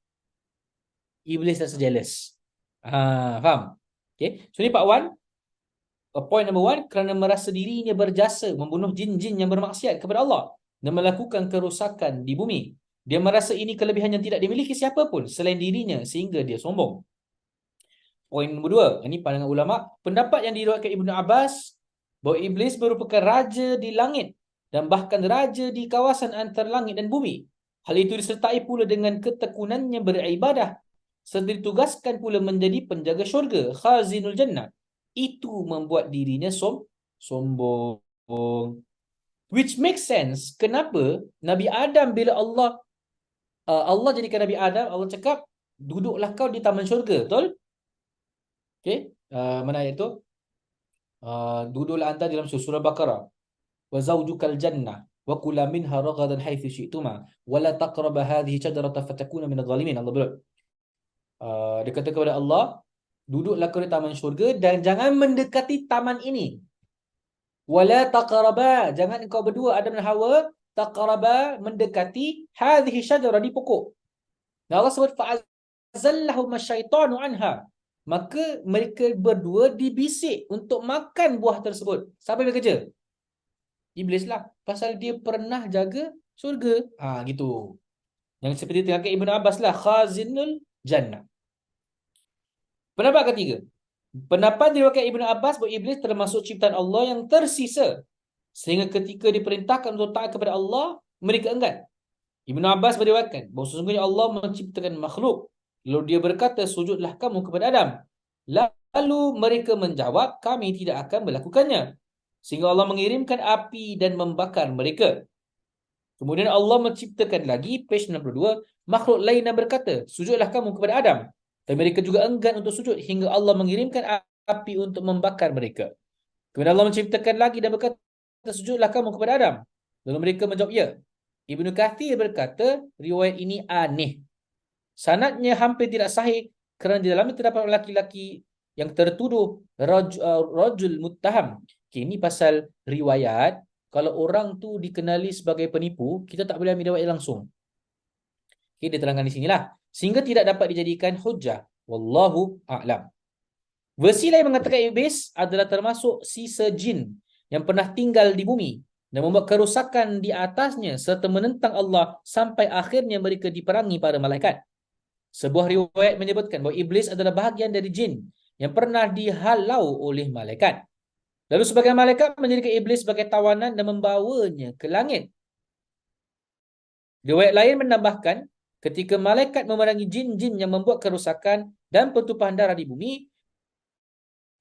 Iblis rasa jealous. Faham? Okay. So ni part 1. Point number 1, kerana merasa dirinya berjasa membunuh jin-jin yang bermaksiat kepada Allah dan melakukan kerosakan di bumi. Dia merasa ini kelebihan yang tidak dimiliki siapa pun selain dirinya sehingga dia sombong. Point nombor 2, ini pandangan ulama. Pendapat yang diriwayatkan Ibnu Abbas bahawa iblis merupakan raja di langit dan bahkan raja di kawasan antara langit dan bumi. Hal itu disertai pula dengan ketekunannya beribadah serta ditugaskan pula menjadi penjaga syurga, khazinul jannah. Itu membuat dirinya sombong. Which makes sense. Kenapa Nabi Adam bila Allah jadikan Nabi Adam, Allah cakap, duduklah kau di taman syurga, betul? Okay, mana ayat tu? Duduklah anda dalam surah Baqarah. Wa zawjukal jannah wa kula minha ragadan haitsu syi'tuma wa la taqrabu hadhihi shajarata fatakuna minadh dhalimin. Allah berdoa. Dia kata kepada Allah, duduklah kau di taman syurga dan jangan mendekati taman ini. Wala taqraba, jangan engkau berdua Adam dan Hawa taqraba mendekati hadhihi syajarah di pokok. Dan Allah sebut fa'azallahum asyaitanu anha. Maka mereka berdua dibisik untuk makan buah tersebut. Siapa yang bekerja? Iblis lah. Pasal dia pernah jaga surga. Gitu. Yang seperti terangkan Ibn Abbas lah. Khazinul jannah. Pendapat ketiga. Pendapat diriwayatkan Ibn Abbas bahawa iblis termasuk ciptaan Allah yang tersisa. Sehingga ketika diperintahkan untuk taat kepada Allah, mereka enggan. Ibn Abbas meriwayatkan bahawa sesungguhnya Allah menciptakan makhluk. Lalu dia berkata, sujudlah kamu kepada Adam. Lalu mereka menjawab, kami tidak akan melakukannya. Sehingga Allah mengirimkan api dan membakar mereka. Kemudian Allah menciptakan lagi, page 62, makhluk lain dan berkata, sujudlah kamu kepada Adam. Dan mereka juga enggan untuk sujud hingga Allah mengirimkan api untuk membakar mereka. Kemudian Allah menciptakan lagi dan berkata, sujudlah kamu kepada Adam. Lalu mereka menjawab, ya. Ibnu Kathir berkata, riwayat ini aneh. Sanadnya hampir tidak sahih kerana di dalamnya terdapat lelaki-lelaki yang tertuduh rajul muttaham. Okay, ini pasal riwayat. Kalau orang tu dikenali sebagai penipu, kita tak boleh ambil riwayat langsung. Okay, dia terangkan di sinilah. Sehingga tidak dapat dijadikan hujah. Wallahu a'lam. Versi lain mengatakan iblis adalah termasuk sisa jin yang pernah tinggal di bumi dan membuat kerosakan di atasnya serta menentang Allah sampai akhirnya mereka diperangi para malaikat. Sebuah riwayat menyebutkan bahawa iblis adalah bahagian dari jin yang pernah dihalau oleh malaikat. Lalu sebagian malaikat menjadikan iblis sebagai tawanan dan membawanya ke langit. Riwayat lain menambahkan, ketika malaikat memerangi jin-jin yang membuat kerosakan dan pertumpahan darah di bumi,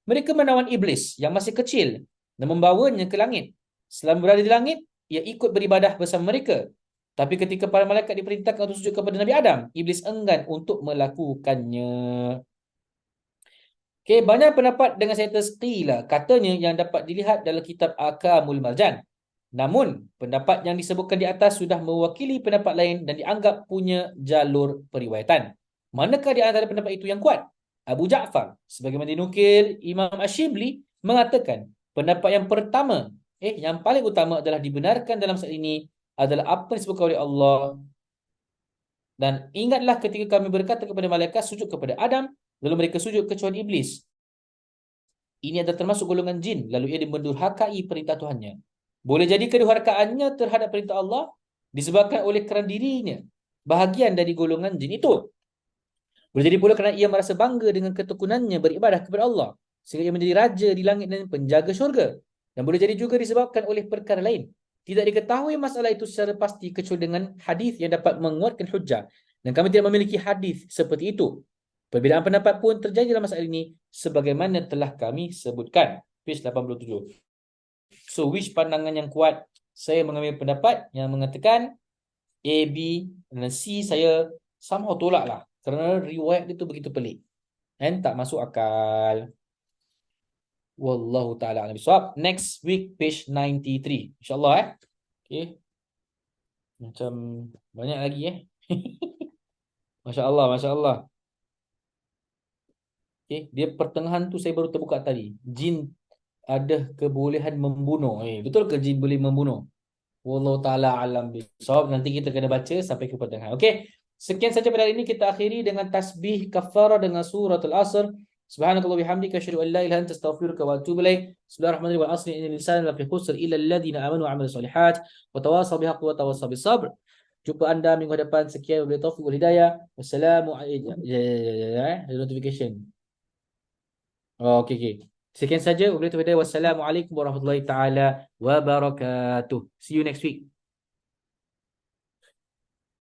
mereka menawan iblis yang masih kecil dan membawanya ke langit. Selama berada di langit, ia ikut beribadah bersama mereka. Tapi ketika para malaikat diperintahkan untuk sujud kepada Nabi Adam, iblis enggan untuk melakukannya. Okay, banyak pendapat dengan saya qila, katanya yang dapat dilihat dalam kitab Akamul Marjan. Namun, pendapat yang disebutkan di atas sudah mewakili pendapat lain dan dianggap punya jalur periwayatan. Manakah di antara pendapat itu yang kuat? Abu Ja'far, sebagaimana dinukil Imam Ash-Shibli, mengatakan pendapat yang pertama, yang paling utama adalah dibenarkan dalam saat ini adalah apa yang disebutkan oleh Allah. Dan ingatlah ketika kami berkata kepada malaikat sujud kepada Adam, lalu mereka sujud kecuali iblis. Ini adalah termasuk golongan jin, lalu ia mendurhakai perintah Tuhannya. Boleh jadi kedurhakaannya terhadap perintah Allah disebabkan oleh kerana dirinya bahagian dari golongan jin itu. Boleh jadi pula kerana ia merasa bangga dengan ketekunannya beribadah kepada Allah, sehingga ia menjadi raja di langit dan penjaga syurga. Dan boleh jadi juga disebabkan oleh perkara lain. Tidak diketahui masalah itu secara pasti kecuali dengan hadis yang dapat menguatkan hujah. Dan kami tidak memiliki hadis seperti itu. Perbezaan pendapat pun terjadi dalam masalah ini sebagaimana telah kami sebutkan. Page 87. So, which pandangan yang kuat? Saya mengambil pendapat yang mengatakan A, B dan C saya somehow tolak lah. Kerana riwayat itu begitu pelik. Dan tak masuk akal. Wallahu ta'ala alam bisawab. Next week, page 93. InsyaAllah Okay. Macam banyak lagi Masya Allah, Masya Allah. Okay. Dia pertengahan tu saya baru terbuka tadi. Jin ada kebolehan membunuh. Betul ke jin boleh membunuh? Wallahu taala alam bisawab. Nanti kita kena baca sampai ke pertengahan. Okey. Sekian saja pada hari ini, kita akhiri dengan tasbih kafarah dengan surah Al-Asr. Subhanakallah bihamdika asyhadu an la ilaha illa anta astaghfiruka wa atubu ilaik. Bismillahirrahmanirrahim. Wal asri innal insana lafi khusr illa alladhina amanu wa amilus solihat wa tawasaw bihaqqi wa tawasaw bisabr. Jumpa anda minggu depan. Sekian, wabillahi taufiq wal hidayah. Wassalamualaikum. Notification. Oh, okey okey. Sekian saja, wabillahi taufiq wal hidayah. Wassalamualaikum warahmatullahi taala wabarakatuh. See you next week.